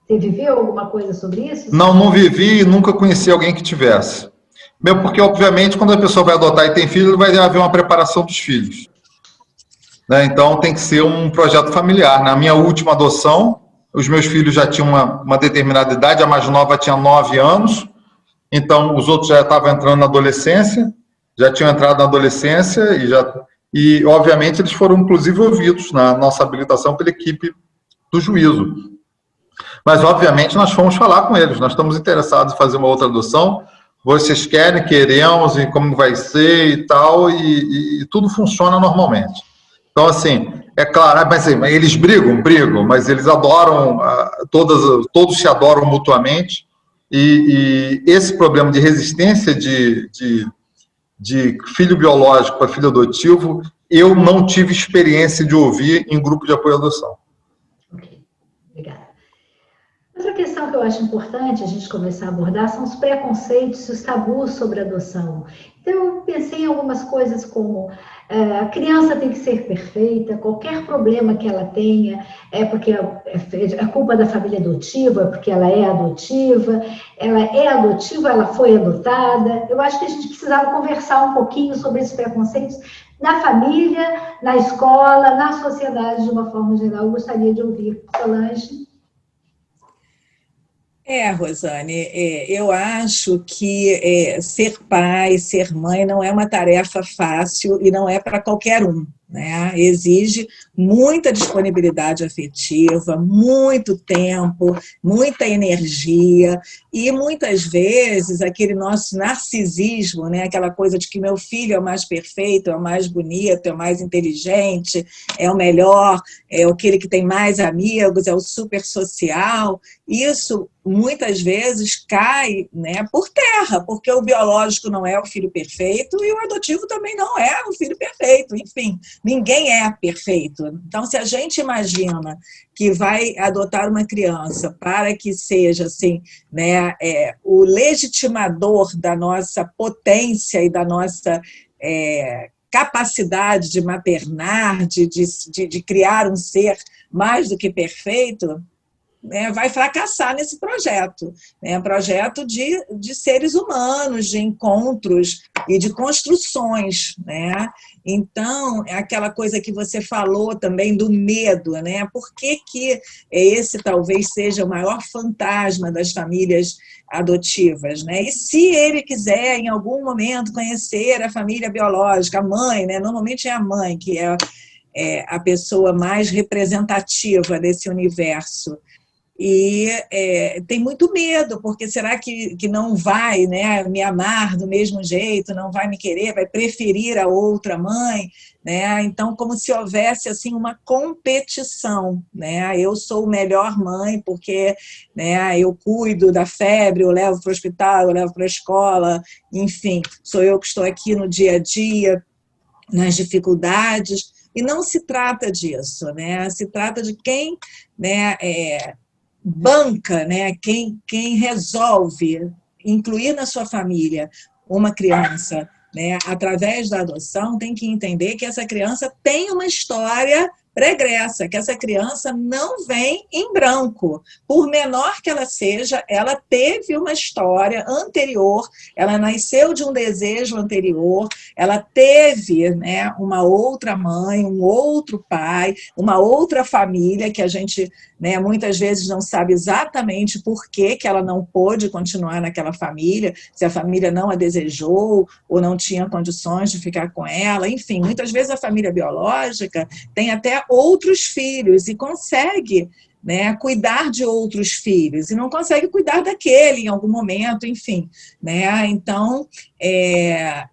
S1: Você viveu alguma coisa sobre isso?
S3: Não vivi e nunca conheci alguém que tivesse. Mesmo porque, obviamente, quando a pessoa vai adotar e tem filho, vai haver uma preparação dos filhos. Né? Então, tem que ser um projeto familiar. Na minha última adoção, os meus filhos já tinham uma determinada idade, a mais nova tinha 9 anos, então os outros já estavam entrando na adolescência, já tinham entrado na adolescência e obviamente, eles foram, inclusive, ouvidos na nossa habilitação pela equipe do juízo. Mas, obviamente, nós fomos falar com eles, nós estamos interessados em fazer uma outra adoção, vocês querem, queremos, e como vai ser e tal, e tudo funciona normalmente. Então, assim, é claro, mas assim, eles brigam, mas eles adoram, todos se adoram mutuamente, e esse problema de resistência de filho biológico para filho adotivo, eu não tive experiência de ouvir em grupo de apoio à adoção.
S1: Ok, obrigada. Outra questão que eu acho importante a gente começar a abordar são os preconceitos e os tabus sobre a adoção. Então, eu pensei em algumas coisas como a criança tem que ser perfeita, qualquer problema que ela tenha é porque é culpa da família adotiva, é porque ela é adotiva, ela foi adotada. Eu acho que a gente precisava conversar um pouquinho sobre esses preconceitos na família, na escola, na sociedade de uma forma geral. Eu gostaria de ouvir Solange.
S2: Rosane, eu acho que ser pai, ser mãe não é uma tarefa fácil e não é para qualquer um, né? Exige muita disponibilidade afetiva, muito tempo, muita energia e muitas vezes aquele nosso narcisismo, né? Aquela coisa de que meu filho é o mais perfeito, é o mais bonito, é o mais inteligente, é o melhor, é aquele que tem mais amigos, é o super social. Isso muitas vezes cai, né, por terra, porque o biológico não é o filho perfeito e o adotivo também não é o filho perfeito. Enfim, ninguém é perfeito. Então, se a gente imagina que vai adotar uma criança para que seja assim, né, o legitimador da nossa potência e da nossa capacidade de maternar, de criar um ser mais do que perfeito, vai fracassar nesse projeto. Projeto de seres humanos, de encontros e de construções. Então, é aquela coisa que você falou também do medo. Por que esse talvez seja o maior fantasma das famílias adotivas? E se ele quiser, em algum momento, conhecer a família biológica, a mãe, normalmente é a mãe que é a pessoa mais representativa desse universo, e tem muito medo, porque será que não vai, me amar do mesmo jeito, não vai me querer, vai preferir a outra mãe, Então, como se houvesse assim uma competição, Eu sou melhor mãe porque eu cuido da febre, eu levo para o hospital, eu levo para a escola, enfim, sou eu que estou aqui no dia a dia, nas dificuldades, e não se trata disso, Se trata de quem, banca, né, quem resolve incluir na sua família uma criança, né, através da adoção, tem que entender que essa criança tem uma história pregressa, que essa criança não vem em branco. Por menor que ela seja, ela teve uma história anterior, ela nasceu de um desejo anterior, ela teve, né, uma outra mãe, um outro pai, uma outra família que a gente, né, muitas vezes não sabe exatamente por que ela não pôde continuar naquela família, se a família não a desejou ou não tinha condições de ficar com ela, enfim, muitas vezes a família biológica tem até outros filhos e consegue, né, cuidar de outros filhos e não consegue cuidar daquele em algum momento, enfim, né? Então,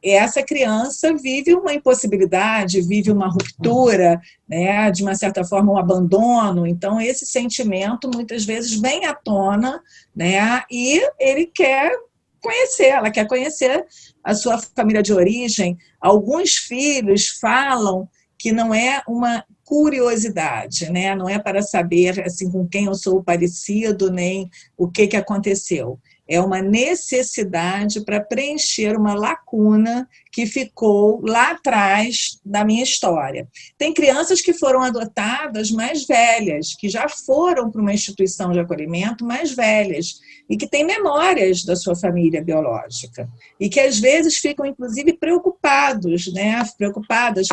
S2: essa criança vive uma impossibilidade, vive uma ruptura, né, de uma certa forma um abandono. Então esse sentimento muitas vezes vem à tona, né, e ele quer conhecer, ela quer conhecer a sua família de origem. Alguns filhos falam que não é uma curiosidade, né? Não é para saber assim, com quem eu sou parecido, nem o que aconteceu. É uma necessidade para preencher uma lacuna que ficou lá atrás da minha história. Tem crianças que foram adotadas mais velhas, que já foram para uma instituição de acolhimento mais velhas, e que têm memórias da sua família biológica, e que às vezes ficam, inclusive, preocupados, né? Preocupadas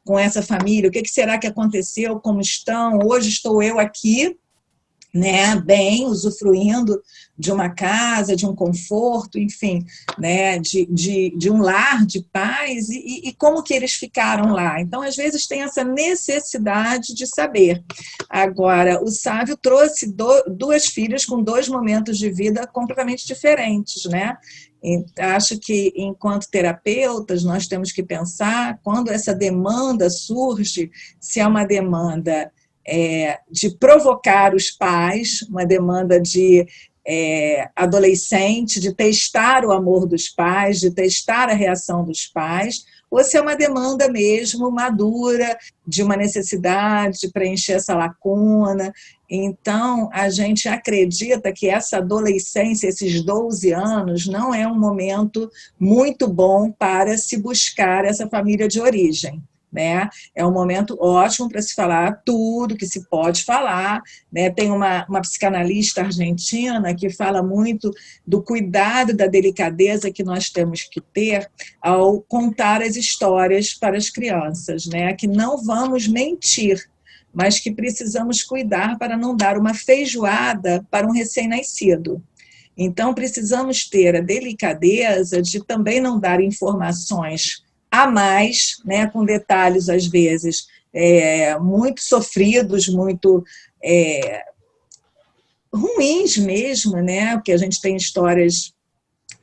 S2: com essa família, o que será que aconteceu, como estão, hoje estou eu aqui, né, bem, usufruindo de uma casa, de um conforto, enfim, né, de um lar de paz, e como que eles ficaram lá. Então, às vezes, tem essa necessidade de saber. Agora, o Sávio trouxe duas filhas com 2 momentos de vida completamente diferentes, né? Acho que, enquanto terapeutas, nós temos que pensar, quando essa demanda surge, se é uma demanda de provocar os pais, uma demanda de adolescente, de testar o amor dos pais, de testar a reação dos pais, ou se é uma demanda mesmo madura, de uma necessidade de preencher essa lacuna. Então, a gente acredita que essa adolescência, esses 12 anos, não é um momento muito bom para se buscar essa família de origem, né? É um momento ótimo para se falar tudo que se pode falar, né? Tem uma psicanalista argentina que fala muito do cuidado, da delicadeza que nós temos que ter ao contar as histórias para as crianças, né? Que não vamos mentir, mas que precisamos cuidar para não dar uma feijoada para um recém-nascido. Então, precisamos ter a delicadeza de também não dar informações a mais, né, com detalhes, às vezes, muito sofridos, muito ruins mesmo, né, porque a gente tem histórias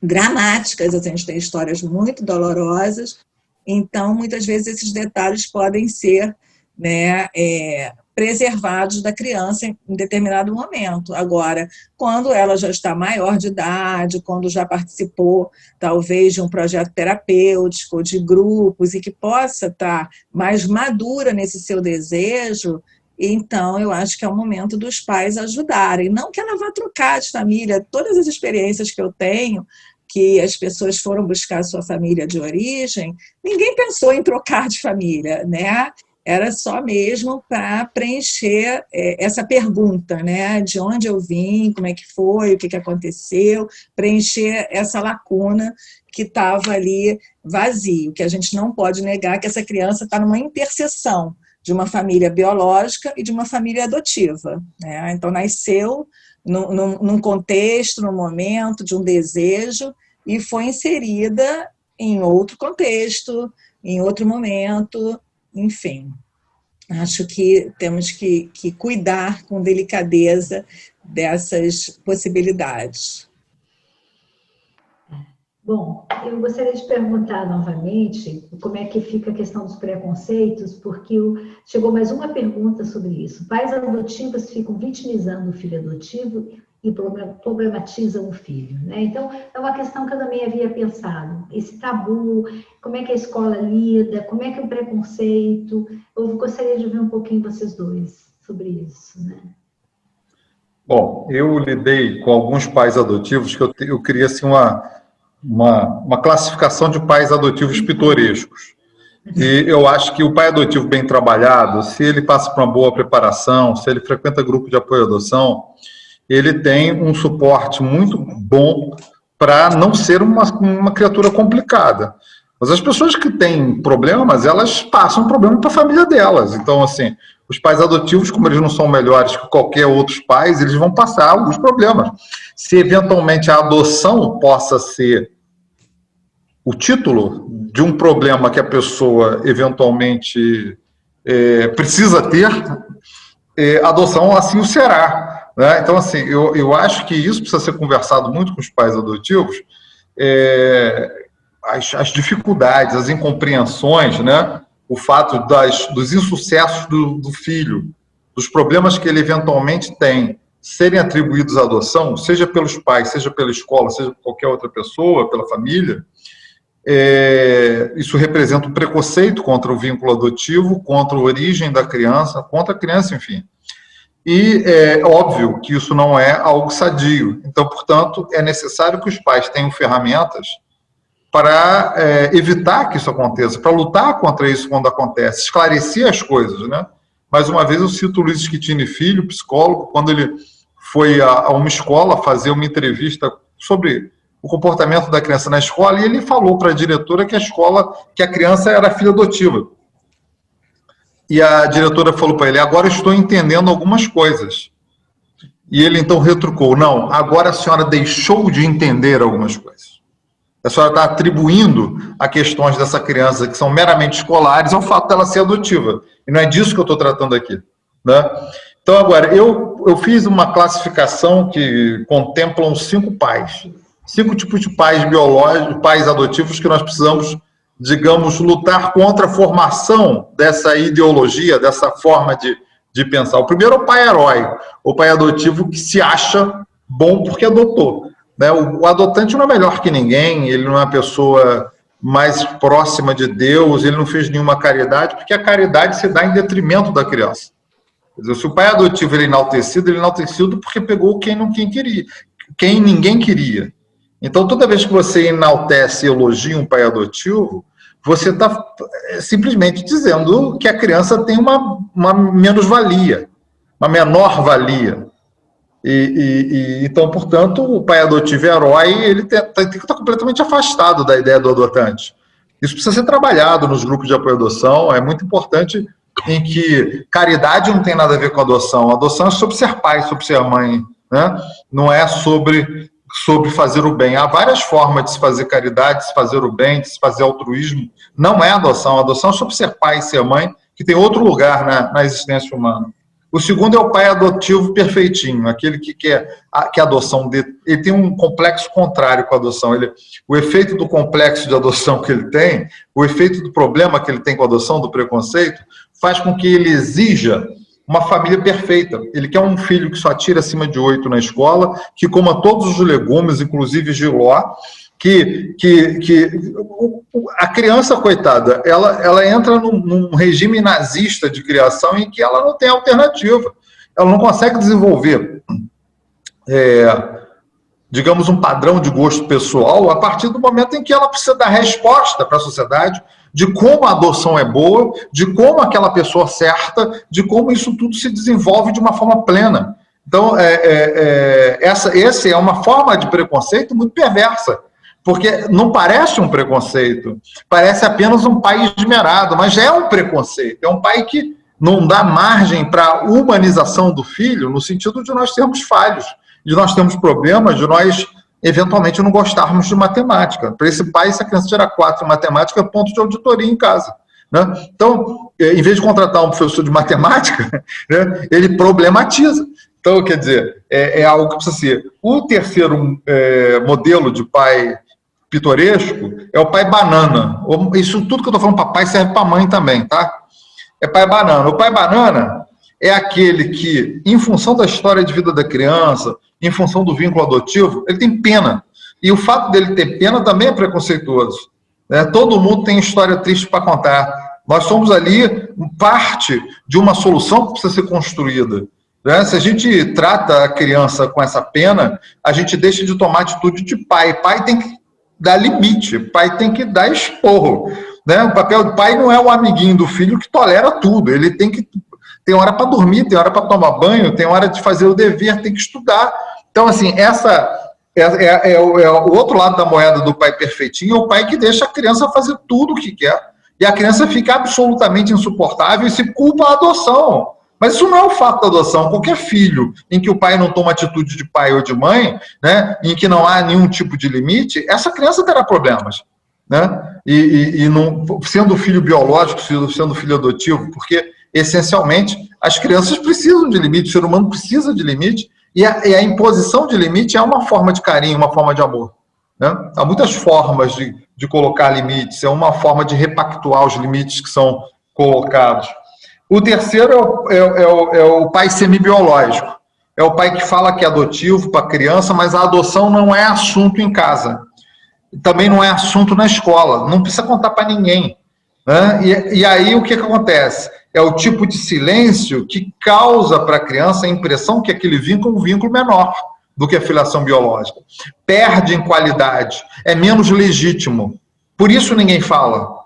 S2: dramáticas, a gente tem histórias muito dolorosas, então, muitas vezes, esses detalhes podem ser, né, preservados da criança em determinado momento. Agora, quando ela já está maior de idade, quando já participou, talvez, de um projeto terapêutico, de grupos, e que possa estar mais madura nesse seu desejo, então eu acho que é o momento dos pais ajudarem. Não que ela vá trocar de família, todas as experiências que eu tenho, que as pessoas foram buscar a sua família de origem, ninguém pensou em trocar de família, né? Era só mesmo para preencher essa pergunta, né? De onde eu vim, como é que foi, o que aconteceu, preencher essa lacuna que estava ali vazio, que a gente não pode negar que essa criança está numa interseção de uma família biológica e de uma família adotiva, né? Então, nasceu num contexto, num momento de um desejo e foi inserida em outro contexto, em outro momento, enfim. Acho que temos que cuidar com delicadeza dessas possibilidades.
S1: Bom, eu gostaria de perguntar novamente como é que fica a questão dos preconceitos, porque chegou mais uma pergunta sobre isso. Pais adotivos ficam vitimizando o filho adotivo e problematizam o filho, né? Então, é uma questão que eu também havia pensado. Esse tabu, como é que a escola lida, como é que é o preconceito. Eu gostaria de ouvir um pouquinho vocês dois sobre isso, né?
S3: Bom, eu lidei com alguns pais adotivos que eu queria assim, uma classificação de pais adotivos pitorescos. E eu acho que o pai adotivo bem trabalhado, se ele passa por uma boa preparação, se ele frequenta grupo de apoio à adoção, ele tem um suporte muito bom para não ser uma criatura complicada. Mas as pessoas que têm problemas, elas passam problema para a família delas. Então, assim, os pais adotivos, como eles não são melhores que qualquer outros pais, eles vão passar alguns problemas. Se eventualmente a adoção possa ser o título de um problema que a pessoa eventualmente precisa ter, a adoção assim o será. Né? Então, assim, eu acho que isso precisa ser conversado muito com os pais adotivos, as dificuldades, as incompreensões, né? O fato dos insucessos do filho, dos problemas que ele eventualmente tem, serem atribuídos à adoção, seja pelos pais, seja pela escola, seja por qualquer outra pessoa, pela família, isso representa um preconceito contra o vínculo adotivo, contra a origem da criança, contra a criança, enfim. E é óbvio que isso não é algo sadio. Então, portanto, é necessário que os pais tenham ferramentas para evitar que isso aconteça, para lutar contra isso quando acontece, esclarecer as coisas, né? Mais uma vez, eu cito o Luiz Schettini Filho, psicólogo, quando ele foi a uma escola fazer uma entrevista sobre o comportamento da criança na escola, e ele falou para a diretora que a criança era filha adotiva. E a diretora falou para ele: agora estou entendendo algumas coisas. E ele então retrucou: não, agora a senhora deixou de entender algumas coisas. A senhora está atribuindo a questões dessa criança que são meramente escolares ao fato dela ser adotiva. E não é disso que eu estou tratando aqui. Né? Então, agora, eu fiz uma classificação que contemplam 5 pais. 5 tipos de pais biológicos, pais adotivos que nós precisamos, digamos, lutar contra a formação dessa ideologia, dessa forma de pensar. O primeiro é o pai herói, o pai adotivo que se acha bom porque adotou. O adotante não é melhor que ninguém, ele não é a pessoa mais próxima de Deus, ele não fez nenhuma caridade, porque a caridade se dá em detrimento da criança. Quer dizer, se o pai adotivo ele é enaltecido porque pegou quem queria, quem ninguém queria. Então, toda vez que você enaltece e elogia um pai adotivo, você está simplesmente dizendo que a criança tem uma menos-valia, uma menor-valia. Então, portanto, o pai adotivo herói, ele tem que estar completamente afastado da ideia do adotante. Isso precisa ser trabalhado nos grupos de apoio à adoção. É muito importante em que caridade não tem nada a ver com adoção. A adoção é sobre ser pai, sobre ser mãe, né? Não é sobre fazer o bem. Há várias formas de se fazer caridade, de se fazer o bem, de se fazer altruísmo. Não é adoção. A adoção é sobre ser pai e ser mãe, que tem outro lugar na existência humana. O segundo é o pai adotivo perfeitinho, aquele que quer que a adoção ele tem um complexo contrário com a adoção. O efeito do complexo de adoção que ele tem, o efeito do problema que ele tem com a adoção, do preconceito, faz com que ele exija uma família perfeita. Ele quer um filho que só tira acima de 8 na escola, que coma todos os legumes, inclusive jiló, que a criança, coitada, ela entra num regime nazista de criação em que ela não tem alternativa. Ela não consegue desenvolver, digamos, um padrão de gosto pessoal a partir do momento em que ela precisa dar resposta para a sociedade de como a adoção é boa, de como aquela pessoa certa, de como isso tudo se desenvolve de uma forma plena. Então, essa é uma forma de preconceito muito perversa. Porque não parece um preconceito, parece apenas um pai esmerado, mas é um preconceito, é um pai que não dá margem para a humanização do filho, no sentido de nós termos falhos, de nós termos problemas, de nós, eventualmente, não gostarmos de matemática. Para esse pai, se a criança tirar 4 em matemática, é ponto de auditoria em casa. Né? Então, em vez de contratar um professor de matemática, né, ele problematiza. Então, quer dizer, é algo que precisa ser. O terceiro modelo de pai pitoresco é o pai banana. Isso tudo que eu estou falando para pai serve para mãe também, tá? É pai banana. O pai banana é aquele que, em função da história de vida da criança, em função do vínculo adotivo, ele tem pena. E o fato dele ter pena também é preconceituoso. Né? Todo mundo tem história triste para contar. Nós somos ali parte de uma solução que precisa ser construída. Né? Se a gente trata a criança com essa pena, a gente deixa de tomar atitude de pai. Pai tem que dar limite, pai tem que dar esporro. Né? O papel do pai não é o amiguinho do filho que tolera tudo. Ele tem que tem hora para dormir, tem hora para tomar banho, tem hora de fazer o dever, tem que estudar. Então, assim, essa é o outro lado da moeda do pai perfeitinho, é o pai que deixa a criança fazer tudo o que quer. E a criança fica absolutamente insuportável e se culpa a adoção. Mas isso não é o fato da adoção. Qualquer filho em que o pai não toma atitude de pai ou de mãe, né, em que não há nenhum tipo de limite, essa criança terá problemas. Né? E não, sendo filho biológico, sendo filho adotivo, porque, essencialmente, as crianças precisam de limite, o ser humano precisa de limite, e a imposição de limite é uma forma de carinho, uma forma de amor. Né? Há muitas formas de colocar limites, é uma forma de repactuar os limites que são colocados. O terceiro é o pai semibiológico. É o pai que fala que é adotivo para a criança, mas a adoção não é assunto em casa. Também não é assunto na escola. Não precisa contar para ninguém. Né? E aí o que acontece? É o tipo de silêncio que causa para a criança a impressão que aquele vínculo é um vínculo menor do que a filiação biológica. Perde em qualidade, é menos legítimo. Por isso ninguém fala.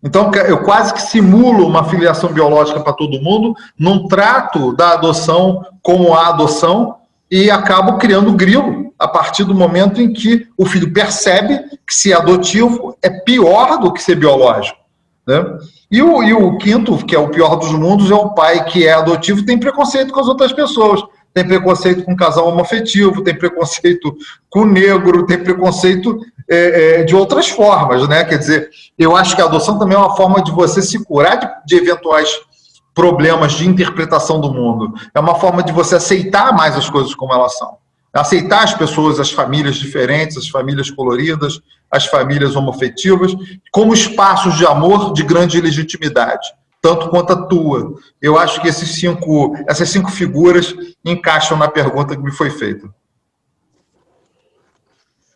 S3: Então, eu quase que simulo uma filiação biológica para todo mundo, não trato da adoção como a adoção e acabo criando grilo a partir do momento em que o filho percebe que ser adotivo é pior do que ser biológico. Né? E o quinto, que é o pior dos mundos, é o pai que é adotivo e tem preconceito com as outras pessoas. Tem preconceito com casal homoafetivo, tem preconceito com negro, tem preconceito de outras formas, né? Quer dizer, eu acho que a adoção também é uma forma de você se curar de eventuais problemas de interpretação do mundo. É uma forma de você aceitar mais as coisas como elas são. Aceitar as pessoas, as famílias diferentes, as famílias coloridas, as famílias homoafetivas, como espaços de amor de grande legitimidade, tanto quanto a tua. Eu acho que essas cinco figuras encaixam na pergunta que me foi feita.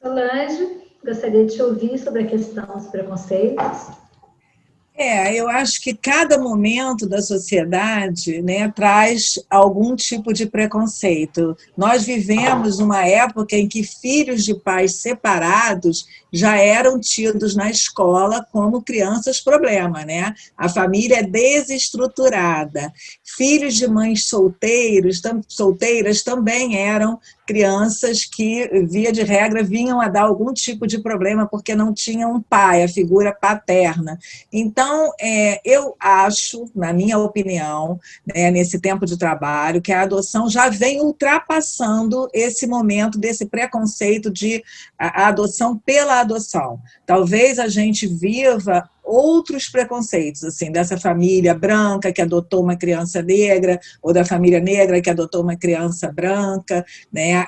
S1: Solange, gostaria de te ouvir sobre a questão dos preconceitos.
S2: Eu acho que cada momento da sociedade, né, traz algum tipo de preconceito. Nós vivemos uma época em que filhos de pais separados já eram tidos na escola como crianças problema, né? A família é desestruturada. Filhos de mães solteiras também eram crianças que, via de regra, vinham a dar algum tipo de problema porque não tinham um pai, a figura paterna. Então, eu acho, na minha opinião, né, nesse tempo de trabalho, que a adoção já vem ultrapassando esse momento desse preconceito de a adoção pela adoção. Talvez a gente viva outros preconceitos, assim, dessa família branca que adotou uma criança negra, ou da família negra que adotou uma criança branca, né?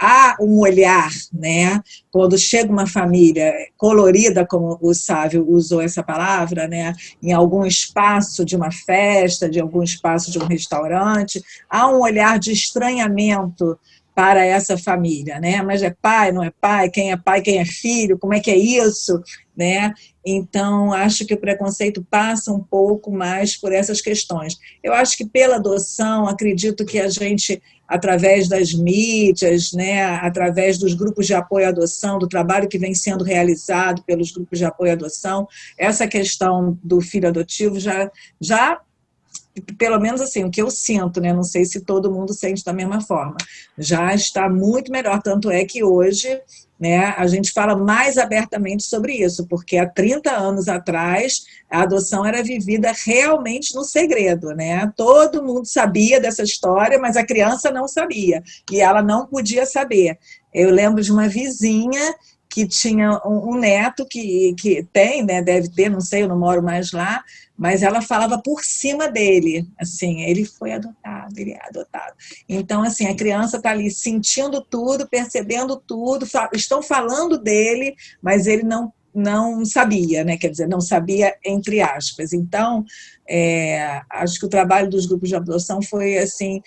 S2: Há um olhar, né? Quando chega uma família colorida, como o Sávio usou essa palavra, né? Em algum espaço de uma festa, de algum espaço de um restaurante, há um olhar de estranhamento para essa família, né? Mas é pai, não é pai, quem é filho, como é que é isso, né? Então, acho que o preconceito passa um pouco mais por essas questões. Eu acho que pela adoção, acredito que a gente, através das mídias, né, através dos grupos de apoio à adoção, do trabalho que vem sendo realizado pelos grupos de apoio à adoção, essa questão do filho adotivo já pelo menos assim, o que eu sinto, né? Não sei se todo mundo sente da mesma forma, já está muito melhor, tanto é que hoje, né, a gente fala mais abertamente sobre isso, porque há 30 anos atrás a adoção era vivida realmente no segredo, né? Todo mundo sabia dessa história, mas a criança não sabia, e ela não podia saber. Eu lembro de uma vizinha que tinha um neto que tem, né, deve ter, não sei, eu não moro mais lá, mas ela falava por cima dele, assim, ele foi adotado, ele é adotado. Então, assim, a criança está ali sentindo tudo, percebendo tudo, estão falando dele, mas ele não sabia, né? Quer dizer, não sabia entre aspas. Então, acho que o trabalho dos grupos de adoção foi, assim,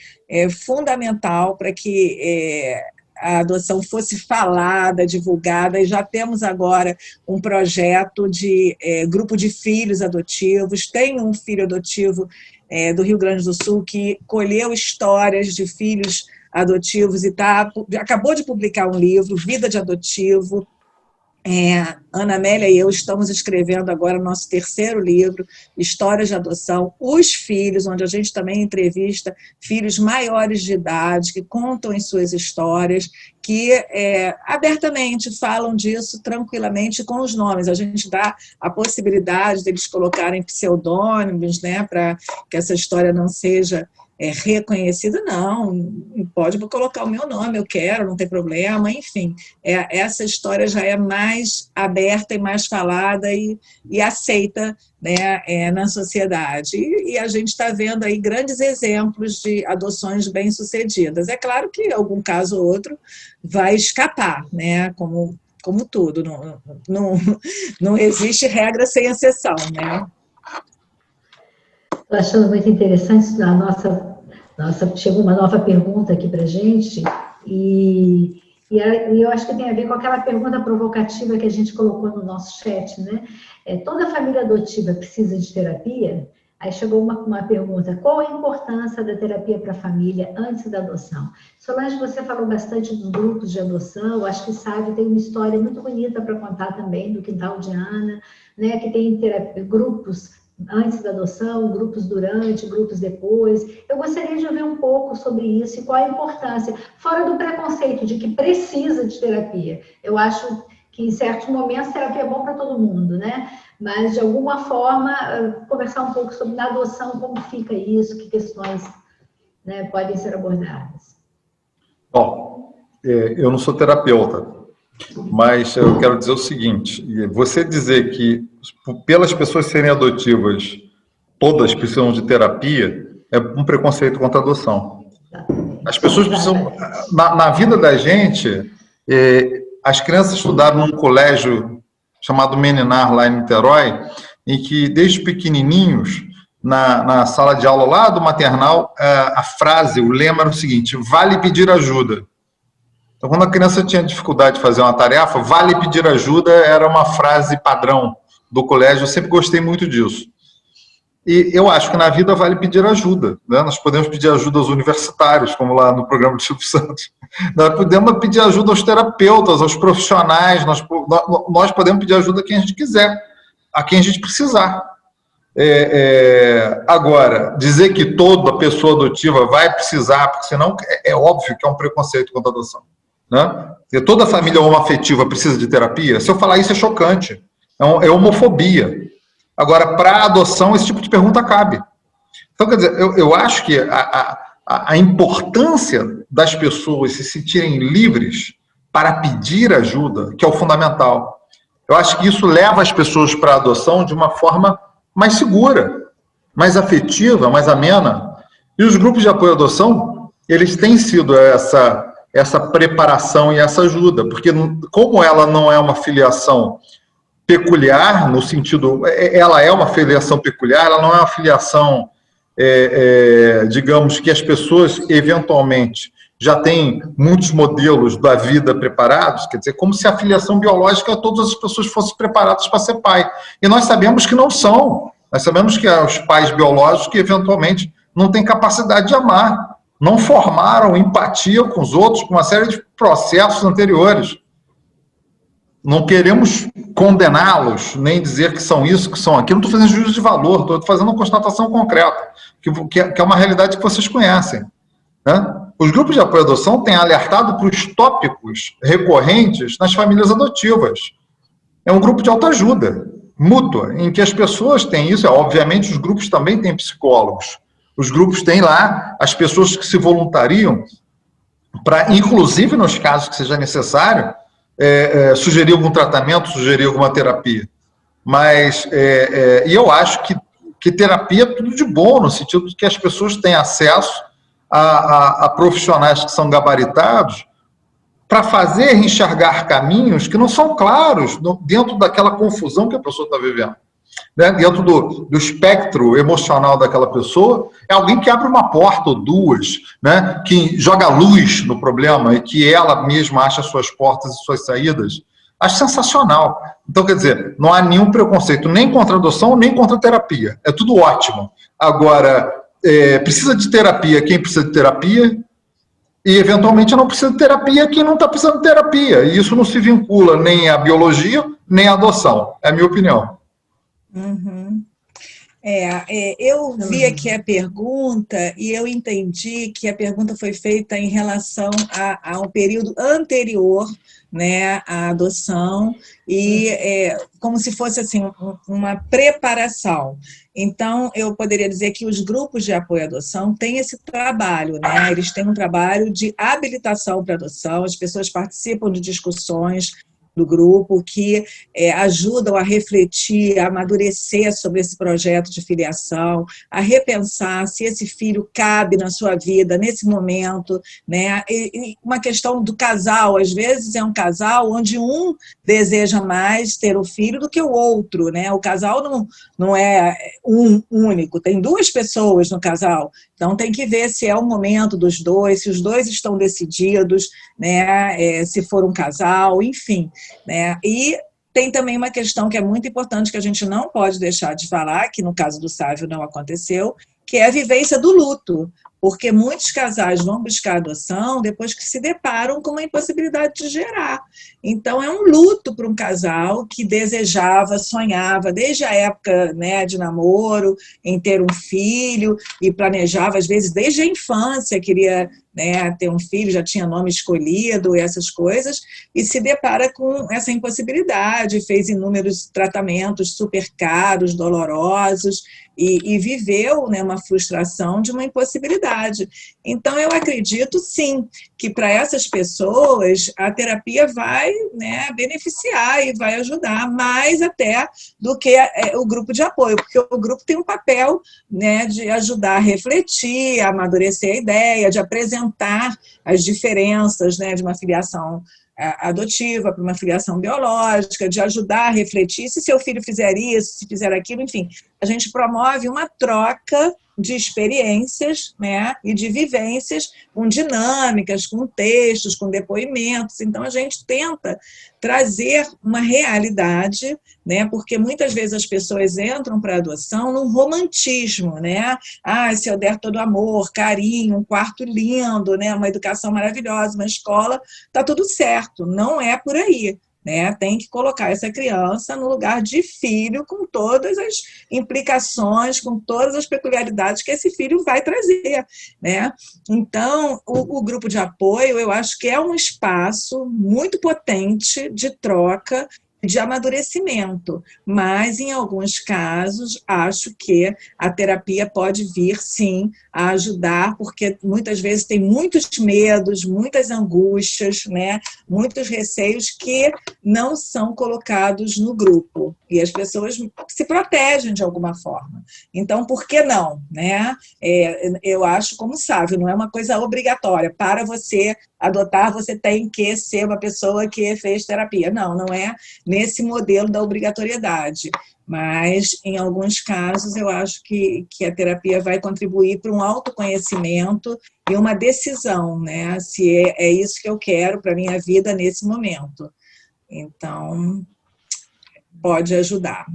S2: fundamental para que a adoção fosse falada, divulgada, e já temos agora um projeto de grupo de filhos adotivos. Tem um filho adotivo do Rio Grande do Sul, que colheu histórias de filhos adotivos e acabou de publicar um livro, Vida de Adotivo. Ana Amélia e eu estamos escrevendo agora o nosso 3º livro, Histórias de Adoção, Os Filhos, onde a gente também entrevista filhos maiores de idade, que contam as suas histórias, que abertamente falam disso tranquilamente com os nomes. A gente dá a possibilidade deles colocarem pseudônimos, né, para que essa história não seja reconhecida, não, pode colocar o meu nome, eu quero, não tem problema, enfim, essa história já é mais aberta e mais falada e aceita, né, na sociedade, e a gente está vendo aí grandes exemplos de adoções bem-sucedidas. É claro que algum caso ou outro vai escapar, né, como tudo, não existe regra sem exceção, né?
S1: Estou achando muito interessante, chegou uma nova pergunta aqui para a gente, e eu acho que tem a ver com aquela pergunta provocativa que a gente colocou no nosso chat, né? Toda família adotiva precisa de terapia? Aí chegou uma pergunta: qual a importância da terapia para a família antes da adoção? Solange, você falou bastante dos grupos de adoção, eu acho que sabe, tem uma história muito bonita para contar também, do Quintal de Ana, né? Que tem grupos antes da adoção, grupos durante, grupos depois. Eu gostaria de ouvir um pouco sobre isso e qual a importância, fora do preconceito de que precisa de terapia. Eu acho que em certos momentos terapia é bom para todo mundo, né? Mas, de alguma forma, conversar um pouco sobre na adoção, como fica isso, que questões, né, podem ser abordadas.
S3: Bom, eu não sou terapeuta, mas eu quero dizer o seguinte: você dizer que pelas pessoas serem adotivas todas precisam de terapia é um preconceito contra a adoção. As pessoas precisam... Na vida da gente, as crianças estudaram num colégio chamado Meninar, lá em Niterói, em que desde pequenininhos, na sala de aula lá do maternal, a frase, o lema era o seguinte: vale pedir ajuda. Então, quando a criança tinha dificuldade de fazer uma tarefa, vale pedir ajuda era uma frase padrão do colégio. Eu sempre gostei muito disso. E eu acho que na vida vale pedir ajuda, né? Nós podemos pedir ajuda aos universitários, como lá no programa do Silvio Santos. Nós podemos pedir ajuda aos terapeutas, aos profissionais. Nós podemos pedir ajuda a quem a gente quiser, a quem a gente precisar. Agora, dizer que toda pessoa adotiva vai precisar, porque senão é óbvio que é um preconceito contra a adoção, né? Porque toda família homoafetiva precisa de terapia. Se eu falar isso, é chocante. É homofobia. Agora, para a adoção, esse tipo de pergunta cabe. Então, quer dizer, eu acho que a importância das pessoas se sentirem livres para pedir ajuda, que é o fundamental. Eu acho que isso leva as pessoas para a adoção de uma forma mais segura, mais afetiva, mais amena. E os grupos de apoio à adoção, eles têm sido essa preparação e essa ajuda, porque como ela não é uma filiação peculiar, no sentido, ela é uma filiação peculiar, ela não é uma filiação, digamos, que as pessoas eventualmente já têm muitos modelos da vida preparados, quer dizer, como se a filiação biológica todas as pessoas fossem preparadas para ser pai. E nós sabemos que não são. Nós sabemos que os pais biológicos que eventualmente não têm capacidade de amar, não formaram empatia com os outros, com uma série de processos anteriores. Não queremos condená-los, nem dizer que são isso, que são aquilo. Não estou fazendo juízo de valor, estou fazendo uma constatação concreta, que é uma realidade que vocês conhecem, né? Os grupos de apoio à adoção têm alertado para os tópicos recorrentes nas famílias adotivas. É um grupo de autoajuda mútua, em que as pessoas têm isso. Obviamente, os grupos também têm psicólogos. Os grupos têm lá as pessoas que se voluntariam para, inclusive nos casos que seja necessário, sugerir algum tratamento, sugerir alguma terapia. Mas, e eu acho que terapia é tudo de bom, no sentido de que as pessoas têm acesso a profissionais que são gabaritados para fazer enxergar caminhos que não são claros dentro daquela confusão que a pessoa está vivendo, né? Dentro do espectro emocional daquela pessoa, é alguém que abre uma porta ou duas, né? Que joga luz no problema e que ela mesma acha suas portas e suas saídas. Acho sensacional. Então, quer dizer, não há nenhum preconceito nem contra a adoção, nem contra a terapia. É tudo ótimo. Agora, precisa de terapia quem precisa de terapia e, eventualmente, não precisa de terapia quem não está precisando de terapia. E isso não se vincula nem à biologia, nem à adoção. É a minha opinião.
S2: Uhum. Eu vi aqui a pergunta e eu entendi que a pergunta foi feita em relação a um período anterior, né, à adoção, e como se fosse assim, uma preparação. Então, eu poderia dizer que os grupos de apoio à adoção têm esse trabalho, né? Eles têm um trabalho de habilitação para adoção, as pessoas participam de discussões do grupo, que ajudam a refletir, a amadurecer sobre esse projeto de filiação, a repensar se esse filho cabe na sua vida nesse momento, né? E uma questão do casal, às vezes é um casal onde um deseja mais ter o filho do que o outro, né? O casal não é um único, tem duas pessoas no casal, então tem que ver se é o momento dos dois, se os dois estão decididos, né? Se for um casal, enfim, né? E tem também uma questão que é muito importante, que a gente não pode deixar de falar, que no caso do Sávio não aconteceu, que é a vivência do luto, porque muitos casais vão buscar adoção depois que se deparam com uma impossibilidade de gerar. Então, é um luto para um casal que desejava, sonhava, desde a época, né, de namoro, em ter um filho, e planejava, às vezes, desde a infância, queria, né, ter um filho, já tinha nome escolhido, essas coisas, e se depara com essa impossibilidade, fez inúmeros tratamentos super caros, dolorosos, e viveu, né, uma frustração de uma impossibilidade. Então, eu acredito, sim, que para essas pessoas a terapia vai, né, beneficiar e vai ajudar mais até do que o grupo de apoio, porque o grupo tem um papel, né, de ajudar a refletir, a amadurecer a ideia, de apresentar as diferenças, né, de uma filiação adotiva para uma filiação biológica, de ajudar a refletir se seu filho fizer isso, se fizer aquilo, enfim. A gente promove uma troca de experiências, né, e de vivências com dinâmicas, com textos, com depoimentos. Então, a gente tenta trazer uma realidade, né, porque muitas vezes as pessoas entram para a adoção num romantismo, né? Se eu der todo amor, carinho, um quarto lindo, né, uma educação maravilhosa, uma escola, tá tudo certo. Não é por aí. Né? Tem que colocar essa criança no lugar de filho, com todas as implicações, com todas as peculiaridades que esse filho vai trazer. Né? Então, o grupo de apoio, eu acho que é um espaço muito potente de troca, de amadurecimento, mas em alguns casos acho que a terapia pode vir sim a ajudar, porque muitas vezes tem muitos medos, muitas angústias, né, muitos receios que não são colocados no grupo e as pessoas se protegem de alguma forma. Então, por que não? Né? Eu acho, como Sávio, não é uma coisa obrigatória. Para você adotar, você tem que ser uma pessoa que fez terapia. Não é nesse modelo da obrigatoriedade. Mas, em alguns casos, eu acho que a terapia vai contribuir para um autoconhecimento e uma decisão, né? Se é isso que eu quero para a minha vida nesse momento. Então, pode ajudar.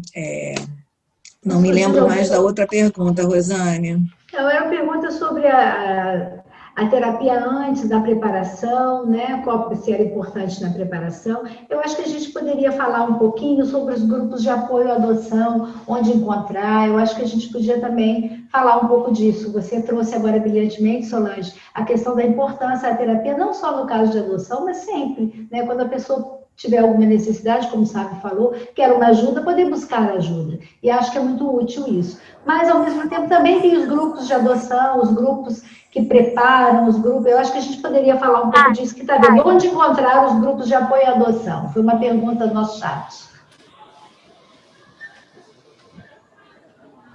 S2: Não me lembro mais da outra pergunta, Rosane.
S1: Era uma pergunta sobre a terapia antes da preparação, né? Qual se era importante na preparação. Eu acho que a gente poderia falar um pouquinho sobre os grupos de apoio à adoção, onde encontrar. Eu acho que a gente podia também falar um pouco disso. Você trouxe agora brilhantemente, Solange, a questão da importância da terapia, não só no caso de adoção, mas sempre, né? Quando a pessoa tiver alguma necessidade, como o Sávio falou, quer uma ajuda, poder buscar ajuda. E acho que é muito útil isso. Mas, ao mesmo tempo, também tem os grupos de adoção, os grupos que preparam, os grupos... Eu acho que a gente poderia falar um pouco disso, que está vendo. Onde encontrar os grupos de apoio à adoção? Foi uma pergunta do nosso chat.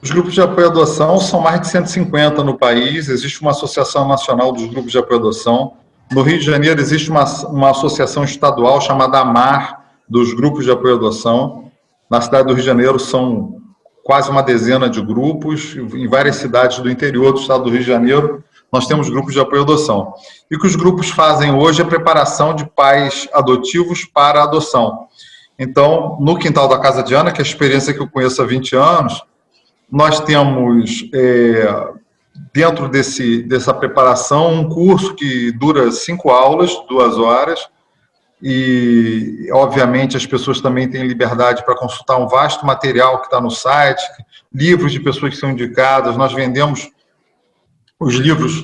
S3: Os grupos de apoio à adoção são mais de 150 no país. Existe uma Associação Nacional dos Grupos de Apoio à Adoção. No Rio de Janeiro existe uma associação estadual chamada AMAR, dos grupos de apoio à adoção. Na cidade do Rio de Janeiro são quase uma dezena de grupos. Em várias cidades do interior do estado do Rio de Janeiro, nós temos grupos de apoio à adoção. E o que os grupos fazem hoje é a preparação de pais adotivos para a adoção. Então, no quintal da Casa de Ana, que é a experiência que eu conheço há 20 anos, nós temos, dentro dessa preparação, um curso que dura 5 aulas, 2 horas, e, obviamente, as pessoas também têm liberdade para consultar um vasto material que está no site, livros de pessoas que são indicadas. Nós vendemos os livros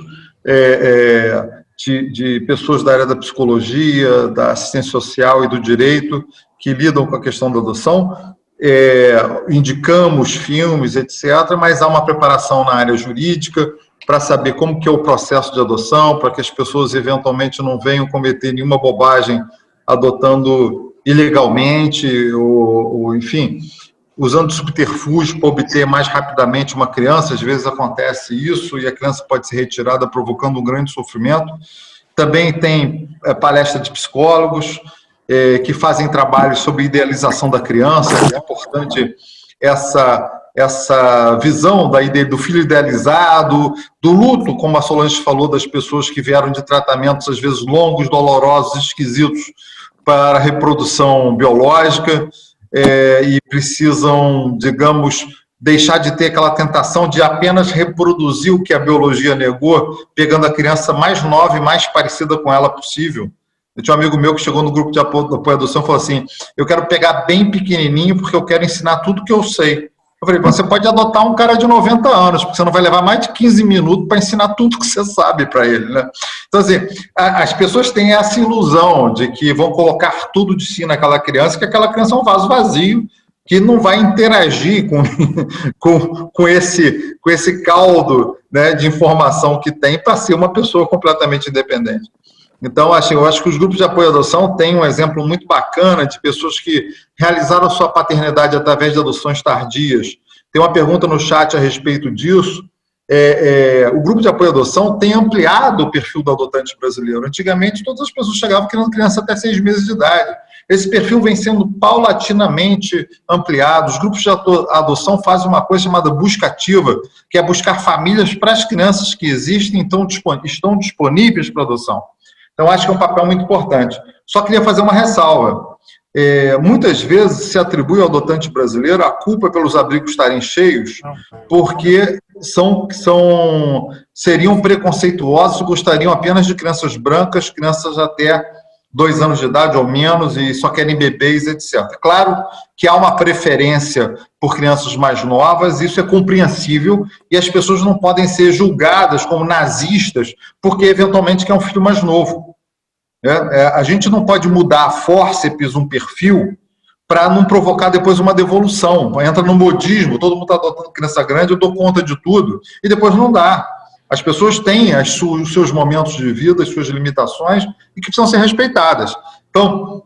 S3: de pessoas da área da psicologia, da assistência social e do direito, que lidam com a questão da adoção. Indicamos filmes, etc., mas há uma preparação na área jurídica para saber como que é o processo de adoção, para que as pessoas eventualmente não venham cometer nenhuma bobagem adotando ilegalmente, ou enfim, usando subterfúgio para obter mais rapidamente uma criança. Às vezes acontece isso e a criança pode ser retirada provocando um grande sofrimento. Também tem palestra de psicólogos que fazem trabalhos sobre idealização da criança. É importante essa visão do filho idealizado, do luto, como a Solange falou, das pessoas que vieram de tratamentos, às vezes, longos, dolorosos, esquisitos, para a reprodução biológica, e precisam, digamos, deixar de ter aquela tentação de apenas reproduzir o que a biologia negou, pegando a criança mais nova e mais parecida com ela possível. Eu tinha um amigo meu que chegou no grupo de apoio à adoção e falou assim: eu quero pegar bem pequenininho porque eu quero ensinar tudo que eu sei. Eu falei: você pode adotar um cara de 90 anos, porque você não vai levar mais de 15 minutos para ensinar tudo que você sabe para ele, né? Então, assim, as pessoas têm essa ilusão de que vão colocar tudo de si naquela criança, que aquela criança é um vaso vazio, que não vai interagir com esse caldo, né, de informação que tem para ser uma pessoa completamente independente. Então, eu acho que os grupos de apoio à adoção têm um exemplo muito bacana de pessoas que realizaram a sua paternidade através de adoções tardias. Tem uma pergunta no chat a respeito disso. O grupo de apoio à adoção tem ampliado o perfil do adotante brasileiro. Antigamente, todas as pessoas chegavam querendo criança até 6 meses de idade. Esse perfil vem sendo paulatinamente ampliado. Os grupos de adoção fazem uma coisa chamada busca ativa, que é buscar famílias para as crianças que existem e estão disponíveis para adoção. Então, acho que é um papel muito importante. Só queria fazer uma ressalva. Muitas vezes se atribui ao adotante brasileiro a culpa pelos abrigos estarem cheios, porque seriam preconceituosos, gostariam apenas de crianças brancas, crianças até 2 anos de idade ou menos, e só querem bebês, etc. Claro que há uma preferência por crianças mais novas, isso é compreensível, e as pessoas não podem ser julgadas como nazistas porque eventualmente quer um filho mais novo. A gente não pode mudar a fórceps um perfil para não provocar depois uma devolução. Entra no modismo, todo mundo está adotando criança grande, eu dou conta de tudo, e depois não dá. As pessoas têm os seus momentos de vida, as suas limitações, e que precisam ser respeitadas. Então,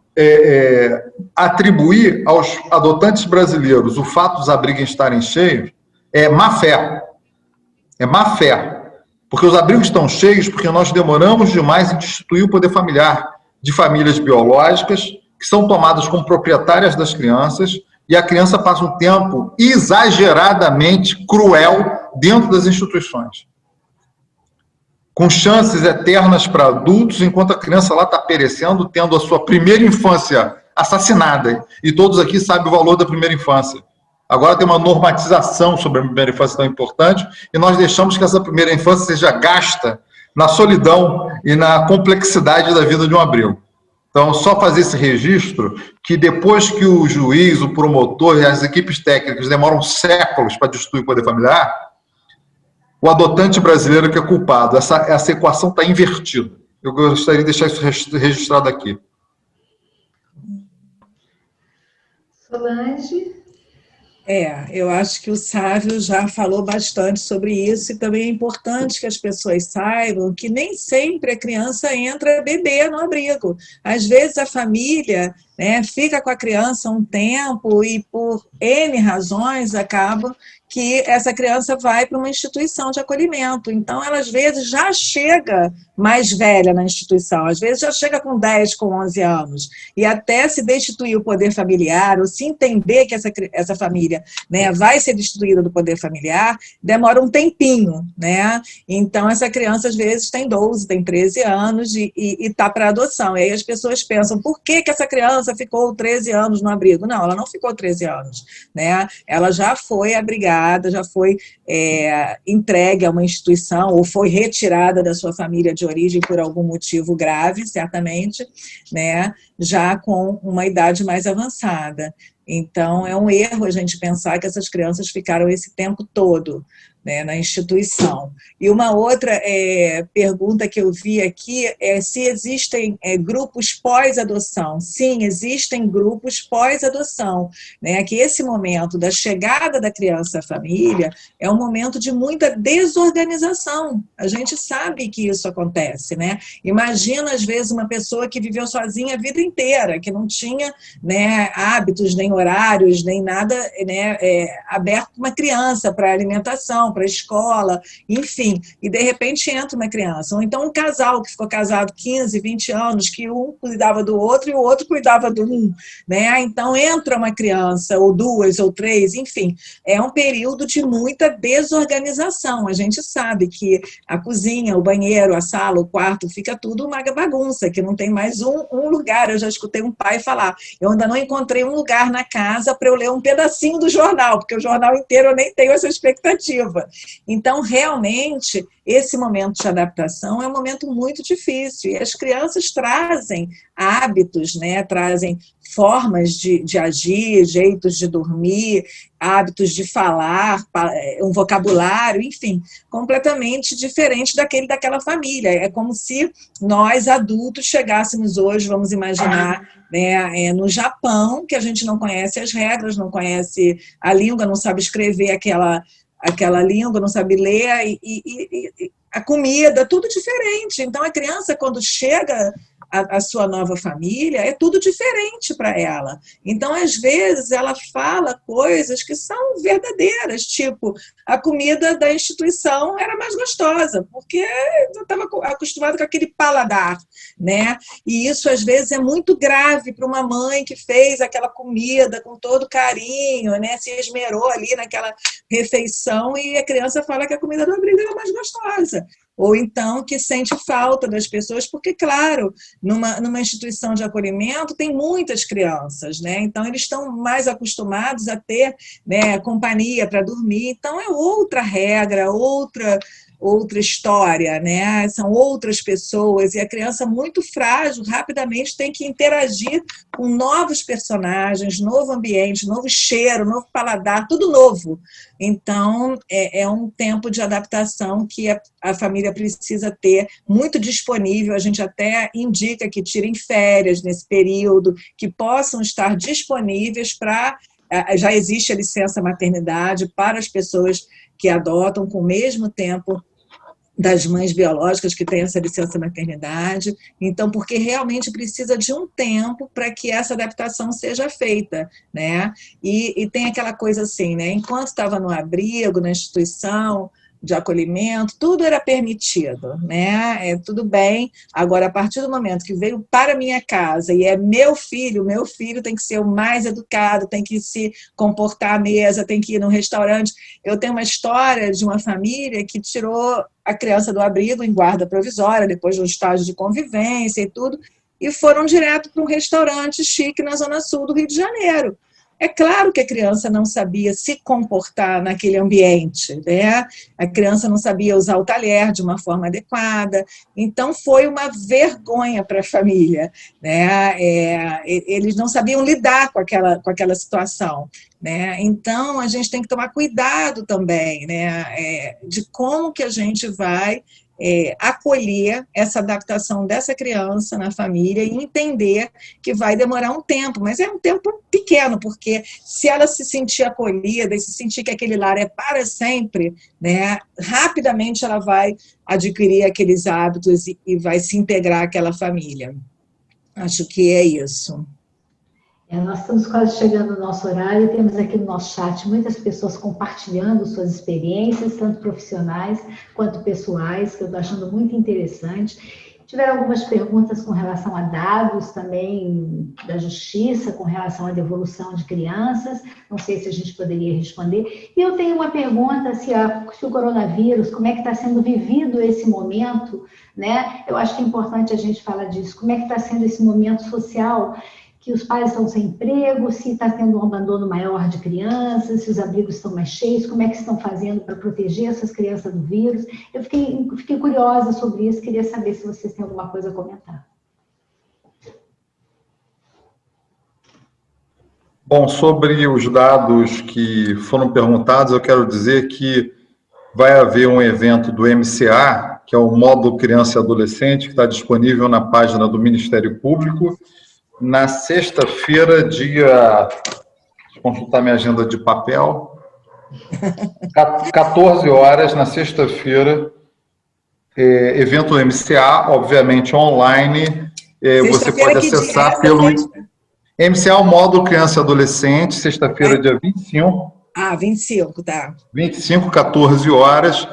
S3: atribuir aos adotantes brasileiros o fato dos abrigos estarem cheios é má fé. É má fé. Porque os abrigos estão cheios porque nós demoramos demais em instituir o poder familiar de famílias biológicas que são tomadas como proprietárias das crianças, e a criança passa um tempo exageradamente cruel dentro das instituições, com chances eternas para adultos, enquanto a criança lá está perecendo, tendo a sua primeira infância assassinada. E todos aqui sabem o valor da primeira infância. Agora tem uma normatização sobre a primeira infância tão importante, e nós deixamos que essa primeira infância seja gasta na solidão e na complexidade da vida de um abrigo. Então, só fazer esse registro, que depois que o juiz, o promotor e as equipes técnicas demoram séculos para destruir o poder familiar, o adotante brasileiro que é culpado. Essa equação está invertida. Eu gostaria de deixar isso registrado aqui.
S1: Solange?
S2: Eu acho que o Sávio já falou bastante sobre isso, e também é importante que as pessoas saibam que nem sempre a criança entra bebê no abrigo. Às vezes a família, né, fica com a criança um tempo e por N razões acaba que essa criança vai para uma instituição de acolhimento. Então, ela às vezes já chega mais velha na instituição, às vezes já chega com 10, com 11 anos. E até se destituir o poder familiar, ou se entender que essa família, né, vai ser destituída do poder familiar, demora um tempinho, né? Então, essa criança às vezes tem 12, tem 13 anos e está para adoção. E aí as pessoas pensam, por que essa criança criança ficou 13 anos no abrigo. Não, ela não ficou 13 anos, né? Ela já foi abrigada, já foi entregue a uma instituição ou foi retirada da sua família de origem por algum motivo grave, certamente, né? Já com uma idade mais avançada. Então, é um erro a gente pensar que essas crianças ficaram esse tempo todo, né, na instituição. E uma outra pergunta que eu vi aqui é se existem grupos pós-adoção. Sim, existem grupos pós-adoção, né, que esse momento da chegada da criança à família é um momento de muita desorganização. A gente sabe que isso acontece, né? Imagina, às vezes, uma pessoa que viveu sozinha a vida inteira, que não tinha, né, hábitos, nem horários, nem nada, né, aberto para uma criança, para alimentação, para a escola, enfim, e de repente entra uma criança, ou então um casal que ficou casado 15, 20 anos, que um cuidava do outro e o outro cuidava do um, né? Então entra uma criança, ou duas, ou três, enfim, é um período de muita desorganização. A gente sabe que a cozinha, o banheiro, a sala, o quarto, fica tudo uma bagunça, que não tem mais um lugar. Eu já escutei um pai falar, eu ainda não encontrei um lugar na casa para eu ler um pedacinho do jornal, porque o jornal inteiro eu nem tenho essa expectativa. Então, realmente, esse momento de adaptação é um momento muito difícil, e as crianças trazem hábitos, né? Trazem formas de agir, jeitos de dormir, hábitos de falar, um vocabulário, enfim, completamente diferente daquela família. É como se nós, adultos, chegássemos hoje, vamos imaginar, né, no Japão, que a gente não conhece as regras, não conhece a língua, não sabe escrever aquela língua, não sabe ler, e a comida, tudo diferente. Então, a criança, quando chega a sua nova família, é tudo diferente para ela. Então, às vezes, ela fala coisas que são verdadeiras, tipo, a comida da instituição era mais gostosa, porque eu estava acostumada com aquele paladar, né? E isso, às vezes, é muito grave para uma mãe que fez aquela comida com todo carinho, né? Se esmerou ali naquela refeição, e a criança fala que a comida do abrigo era mais gostosa. Ou então que sente falta das pessoas, porque, claro, numa instituição de acolhimento tem muitas crianças, né? Então eles estão mais acostumados a ter, né, companhia para dormir, então é outra regra, outra história, né? São outras pessoas, e a criança muito frágil rapidamente tem que interagir com novos personagens, novo ambiente, novo cheiro, novo paladar, tudo novo. Então, é um tempo de adaptação que a família precisa ter muito disponível. A gente até indica que tirem férias nesse período, que possam estar disponíveis para... Já existe a licença maternidade para as pessoas que adotam com o mesmo tempo das mães biológicas que têm essa licença maternidade. Então, porque realmente precisa de um tempo para que essa adaptação seja feita, né? E tem aquela coisa assim, né? Enquanto estava no abrigo, na instituição de acolhimento, tudo era permitido, né? Tudo bem. Agora, a partir do momento que veio para a minha casa e é meu filho tem que ser o mais educado, tem que se comportar à mesa, tem que ir no restaurante. Eu tenho uma história de uma família que tirou a criança do abrigo em guarda provisória, depois de um estágio de convivência e tudo, e foram direto para um restaurante chique na Zona Sul do Rio de Janeiro. É claro que a criança não sabia se comportar naquele ambiente, né? A criança não sabia usar o talher de uma forma adequada, então foi uma vergonha para a família, né? Eles não sabiam lidar com aquela situação, né? Então, a gente tem que tomar cuidado também, né? De como que a gente vai acolher essa adaptação dessa criança na família e entender que vai demorar um tempo, mas é um tempo pequeno, porque se ela se sentir acolhida e se sentir que aquele lar é para sempre, né, rapidamente ela vai adquirir aqueles hábitos e vai se integrar àquela família. Acho que é isso.
S1: Nós estamos quase chegando no nosso horário, temos aqui no nosso chat muitas pessoas compartilhando suas experiências, tanto profissionais quanto pessoais, que eu estou achando muito interessante. Tiveram algumas perguntas com relação a dados também da justiça, com relação à devolução de crianças, não sei se a gente poderia responder. E eu tenho uma pergunta, se o coronavírus, como é que está sendo vivido esse momento, né? Eu acho que é importante a gente falar disso, como é que está sendo esse momento social, que os pais estão sem emprego, se está tendo um abandono maior de crianças, se os abrigos estão mais cheios, como é que estão fazendo para proteger essas crianças do vírus. Eu fiquei curiosa sobre isso, queria saber se vocês têm alguma coisa a comentar.
S3: Bom, sobre os dados que foram perguntados, eu quero dizer que vai haver um evento do MCA, que é o Módulo Criança e Adolescente, que está disponível na página do Ministério Público, na sexta-feira, deixa eu consultar minha agenda de papel, 14 horas, na sexta-feira, evento do MCA, obviamente online, você pode acessar pelo... MCA, o Módulo Criança e Adolescente, sexta-feira, dia 25.
S2: 25, tá.
S3: 25, 14 horas.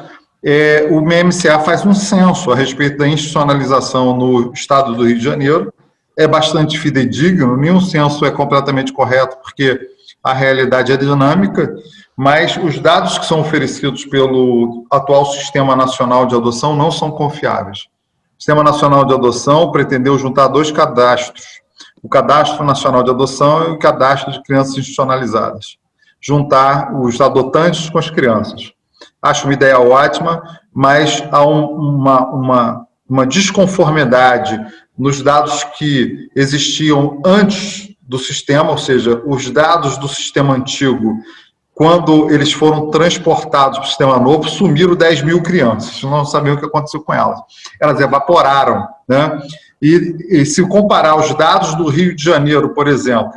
S3: O MCA faz um censo a respeito da institucionalização no estado do Rio de Janeiro. É bastante fidedigno, nenhum censo é completamente correto, porque a realidade é dinâmica, mas os dados que são oferecidos pelo atual Sistema Nacional de Adoção não são confiáveis. O Sistema Nacional de Adoção pretendeu juntar 2 cadastros, o Cadastro Nacional de Adoção e o Cadastro de Crianças Institucionalizadas. Juntar os adotantes com as crianças. Acho uma ideia ótima, mas há uma desconformidade nos dados que existiam antes do sistema, ou seja, os dados do sistema antigo, quando eles foram transportados para o sistema novo, sumiram 10 mil crianças. Não sabiam o que aconteceu com elas. Elas evaporaram, né? E se comparar os dados do Rio de Janeiro, por exemplo,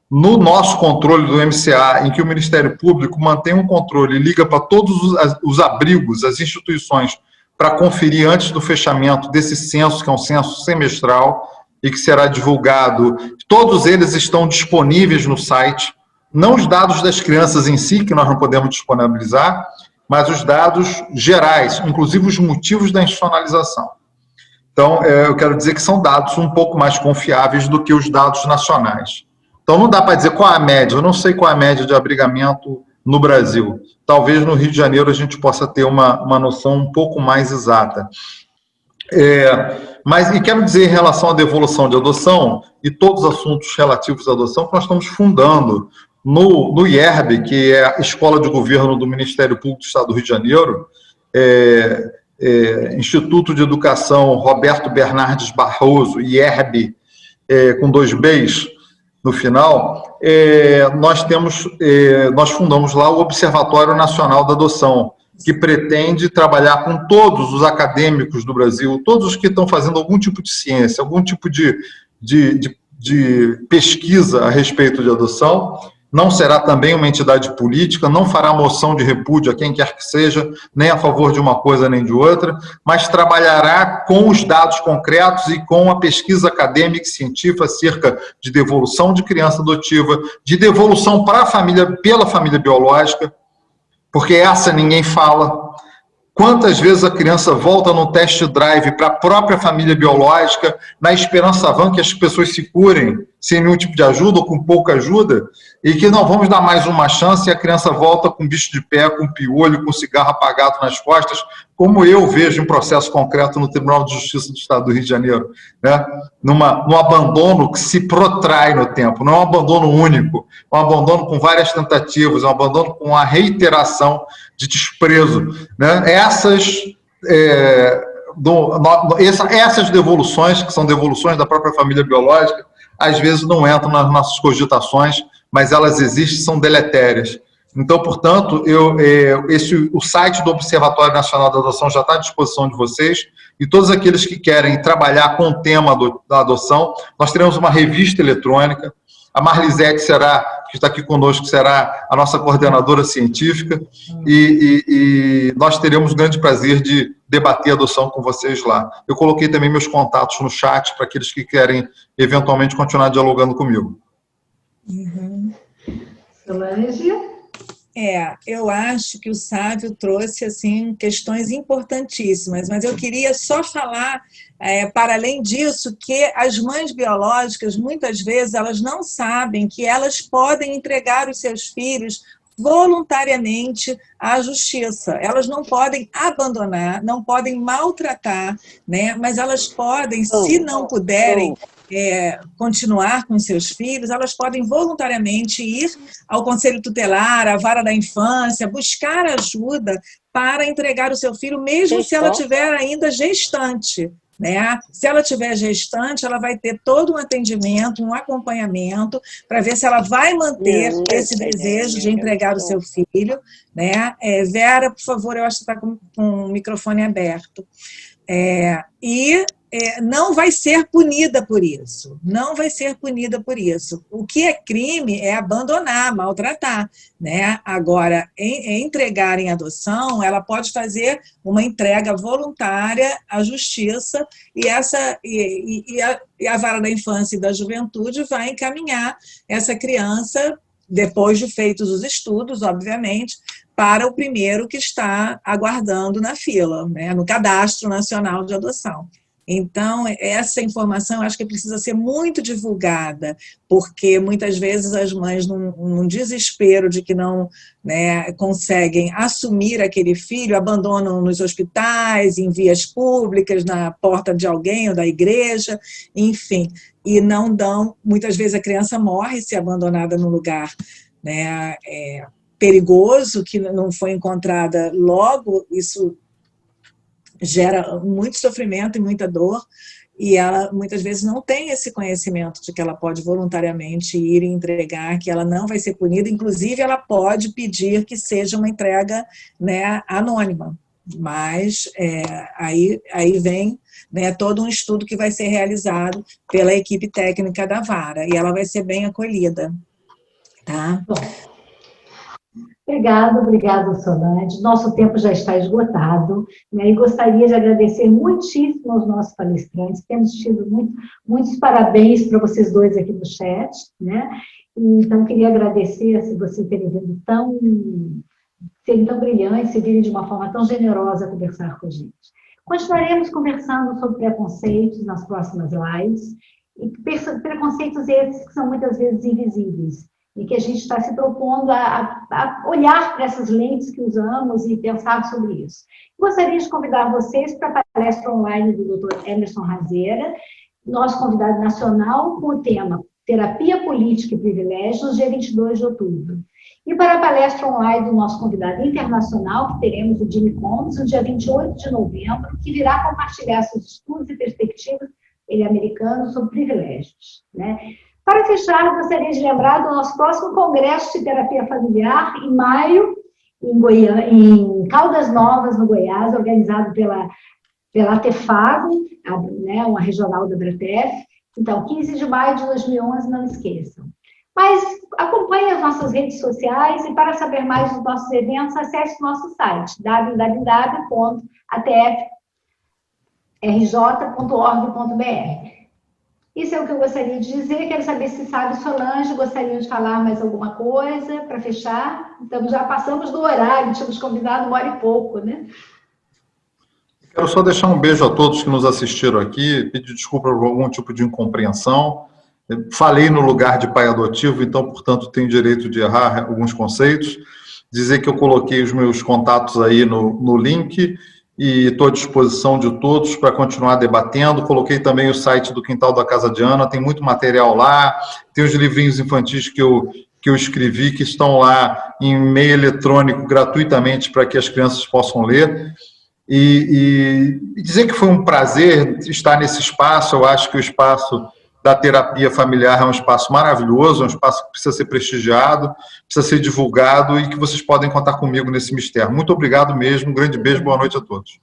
S3: no nosso controle do MCA, em que o Ministério Público mantém um controle e liga para todos os abrigos, as instituições, para conferir antes do fechamento desse censo, que é um censo semestral, e que será divulgado. Todos eles estão disponíveis no site, não os dados das crianças em si, que nós não podemos disponibilizar, mas os dados gerais, inclusive os motivos da institucionalização. Então, eu quero dizer que são dados um pouco mais confiáveis do que os dados nacionais. Então, não dá para dizer qual é a média, eu não sei qual é a média de abrigamento no Brasil. Talvez no Rio de Janeiro a gente possa ter uma noção um pouco mais exata. Mas, e quero dizer em relação à devolução de adoção, e todos os assuntos relativos à adoção, que nós estamos fundando no IERB, que é a Escola de Governo do Ministério Público do Estado do Rio de Janeiro, Instituto de Educação Roberto Bernardes Barroso, IERB, com 2 Bs no final, nós fundamos lá o Observatório Nacional da Adoção, que pretende trabalhar com todos os acadêmicos do Brasil, todos os que estão fazendo algum tipo de ciência, algum tipo de pesquisa a respeito de adoção. Não será também uma entidade política, não fará moção de repúdio a quem quer que seja, nem a favor de uma coisa nem de outra, mas trabalhará com os dados concretos e com a pesquisa acadêmica e científica acerca de devolução de criança adotiva, de devolução para a família, pela família biológica, porque essa ninguém fala. Quantas vezes a criança volta no test drive para a própria família biológica, na esperança vã que as pessoas se curem sem nenhum tipo de ajuda ou com pouca ajuda, e que não vamos dar mais uma chance e a criança volta com bicho de pé, com piolho, com cigarro apagado nas costas, como eu vejo em processo concreto no Tribunal de Justiça do Estado do Rio de Janeiro, né? Num abandono que se protrai no tempo, não é um abandono único, é um abandono com várias tentativas, é um abandono com a reiteração de desprezo, né? Essas devoluções, que são devoluções da própria família biológica, às vezes não entram nas nossas cogitações, mas elas existem, são deletérias. Então, portanto, o site do Observatório Nacional da Adoção já está à disposição de vocês, e todos aqueles que querem trabalhar com o tema da adoção, nós teremos uma revista eletrônica. A Marlisete que está aqui conosco, será a nossa coordenadora científica, e nós teremos o grande prazer de debater a adoção com vocês lá. Eu coloquei também meus contatos no chat para aqueles que querem, eventualmente, continuar dialogando comigo.
S1: Solange?
S2: Eu acho que o Sávio trouxe assim, questões importantíssimas, mas eu queria só falar, para além disso, que as mães biológicas, muitas vezes, elas não sabem que elas podem entregar os seus filhos voluntariamente à justiça. Elas não podem abandonar, não podem maltratar, né? Mas elas podem, se não puderem, continuar com seus filhos, elas podem voluntariamente ir ao Conselho Tutelar, à Vara da Infância, buscar ajuda para entregar o seu filho, mesmo se ela estiver ainda gestante. Né? Se ela estiver gestante, ela vai ter todo um atendimento, um acompanhamento, para ver se ela vai manter esse desejo de entregar o seu filho. Né? Vera, por favor, eu acho que está com o microfone aberto. Não vai ser punida por isso. Não vai ser punida por isso. O que é crime é abandonar, maltratar. Né? Agora, entregar em adoção, ela pode fazer uma entrega voluntária à justiça e a Vara da Infância e da Juventude vai encaminhar essa criança, depois de feitos os estudos, obviamente, para o primeiro que está aguardando na fila, né? No Cadastro Nacional de Adoção. Então, essa informação eu acho que precisa ser muito divulgada, porque muitas vezes as mães, num desespero de que não, né, conseguem assumir aquele filho, abandonam nos hospitais, em vias públicas, na porta de alguém ou da igreja, enfim, e não dão, muitas vezes a criança morre se abandonada num lugar, né, perigoso, que não foi encontrada logo, isso gera muito sofrimento e muita dor, e ela muitas vezes não tem esse conhecimento de que ela pode voluntariamente ir e entregar, que ela não vai ser punida, inclusive ela pode pedir que seja uma entrega, né, anônima, mas aí vem, né, todo um estudo que vai ser realizado pela equipe técnica da Vara, e ela vai ser bem acolhida. Tá?
S1: Obrigada, Solange. Nosso tempo já está esgotado, né? E gostaria de agradecer muitíssimo aos nossos palestrantes. Temos tido muitos parabéns para vocês dois aqui no chat, né? Então, queria agradecer se vocês terem vindo serem tão brilhantes e virem de uma forma tão generosa conversar com a gente. Continuaremos conversando sobre preconceitos nas próximas lives, e preconceitos esses que são muitas vezes invisíveis, e que a gente está se propondo a olhar para essas lentes que usamos e pensar sobre isso. Gostaria de convidar vocês para a palestra online do Dr. Emerson Razeira, nosso convidado nacional, com o tema Terapia Política e Privilégios, dia 22 de outubro. E para a palestra online do nosso convidado internacional, que teremos o Jimmy Combs, no dia 28 de novembro, que virá compartilhar seus estudos e perspectivas, ele é americano, sobre privilégios, né? Para fechar, gostaria de lembrar do nosso próximo Congresso de Terapia Familiar, em maio, em Caldas Novas, no Goiás, organizado pela ATEFAGO, né, uma regional da Bratef. Então, 15 de maio de 2011, não esqueçam. Mas acompanhe as nossas redes sociais e, para saber mais dos nossos eventos, acesse o nosso site, www.atfrj.org.br. Isso é o que eu gostaria de dizer. Quero saber se sabe, Solange, gostaria de falar mais alguma coisa para fechar? Então, já passamos do horário, tínhamos combinado 1h e pouco, né?
S3: Quero só deixar um beijo a todos que nos assistiram aqui, pedir desculpa por algum tipo de incompreensão. Falei no lugar de pai adotivo, então, portanto, tenho direito de errar alguns conceitos. Dizer que eu coloquei os meus contatos aí no link, e estou à disposição de todos para continuar debatendo. Coloquei também o site do Quintal da Casa de Ana, tem muito material lá, tem os livrinhos infantis que eu escrevi, que estão lá em meio eletrônico gratuitamente para que as crianças possam ler. E dizer que foi um prazer estar nesse espaço. Eu acho que o espaço da terapia familiar é um espaço maravilhoso, é um espaço que precisa ser prestigiado, precisa ser divulgado, e que vocês podem contar comigo nesse mistério. Muito obrigado mesmo, um grande beijo, boa noite a todos.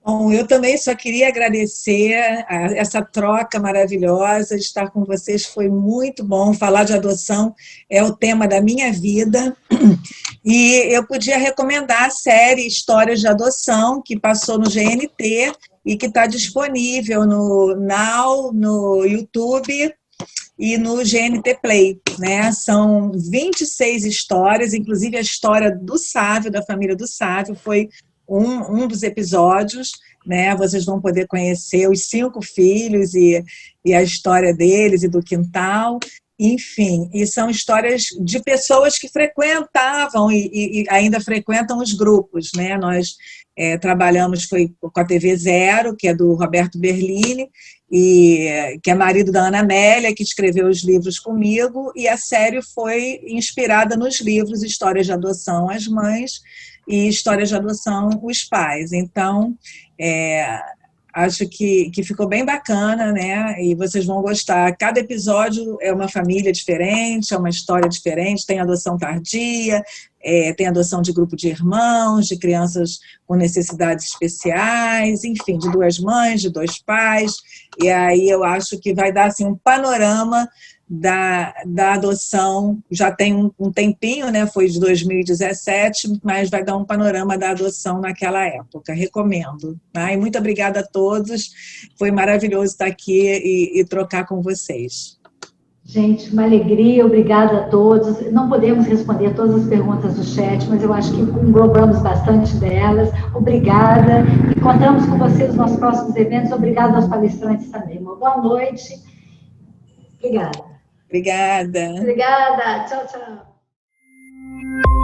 S2: Bom, eu também só queria agradecer essa troca maravilhosa, de estar com vocês, foi muito bom. Falar de adoção é o tema da minha vida, e eu podia recomendar a série Histórias de Adoção, que passou no GNT, e que está disponível no Now, no YouTube e no GNT Play, né? São 26 histórias, inclusive a história do Sávio, da família do Sávio, foi um dos episódios, né? Vocês vão poder conhecer os 5 filhos e a história deles e do quintal. Enfim, e são histórias de pessoas que frequentavam e ainda frequentam os grupos, né? Nós trabalhamos com a TV Zero, que é do Roberto Berlini, que é marido da Ana Amélia, que escreveu os livros comigo, e a série foi inspirada nos livros Histórias de Adoção às Mães e Histórias de Adoção os Pais. Então, acho que ficou bem bacana, né? E vocês vão gostar. Cada episódio é uma família diferente, é uma história diferente, tem adoção tardia, tem adoção de grupo de irmãos, de crianças com necessidades especiais, enfim, de 2 mães, de 2 pais. E aí eu acho que vai dar assim, um panorama da adoção, já tem um tempinho, né? Foi de 2017, mas vai dar um panorama da adoção naquela época. Recomendo. Tá? E muito obrigada a todos. Foi maravilhoso estar aqui e trocar com vocês.
S1: Gente, uma alegria, obrigada a todos. Não podemos responder todas as perguntas do chat, mas eu acho que englobamos bastante delas. Obrigada. E contamos com vocês nos próximos eventos. Obrigada aos palestrantes também. Uma boa noite. Obrigada.
S2: Obrigada.
S1: Obrigada. Tchau, tchau.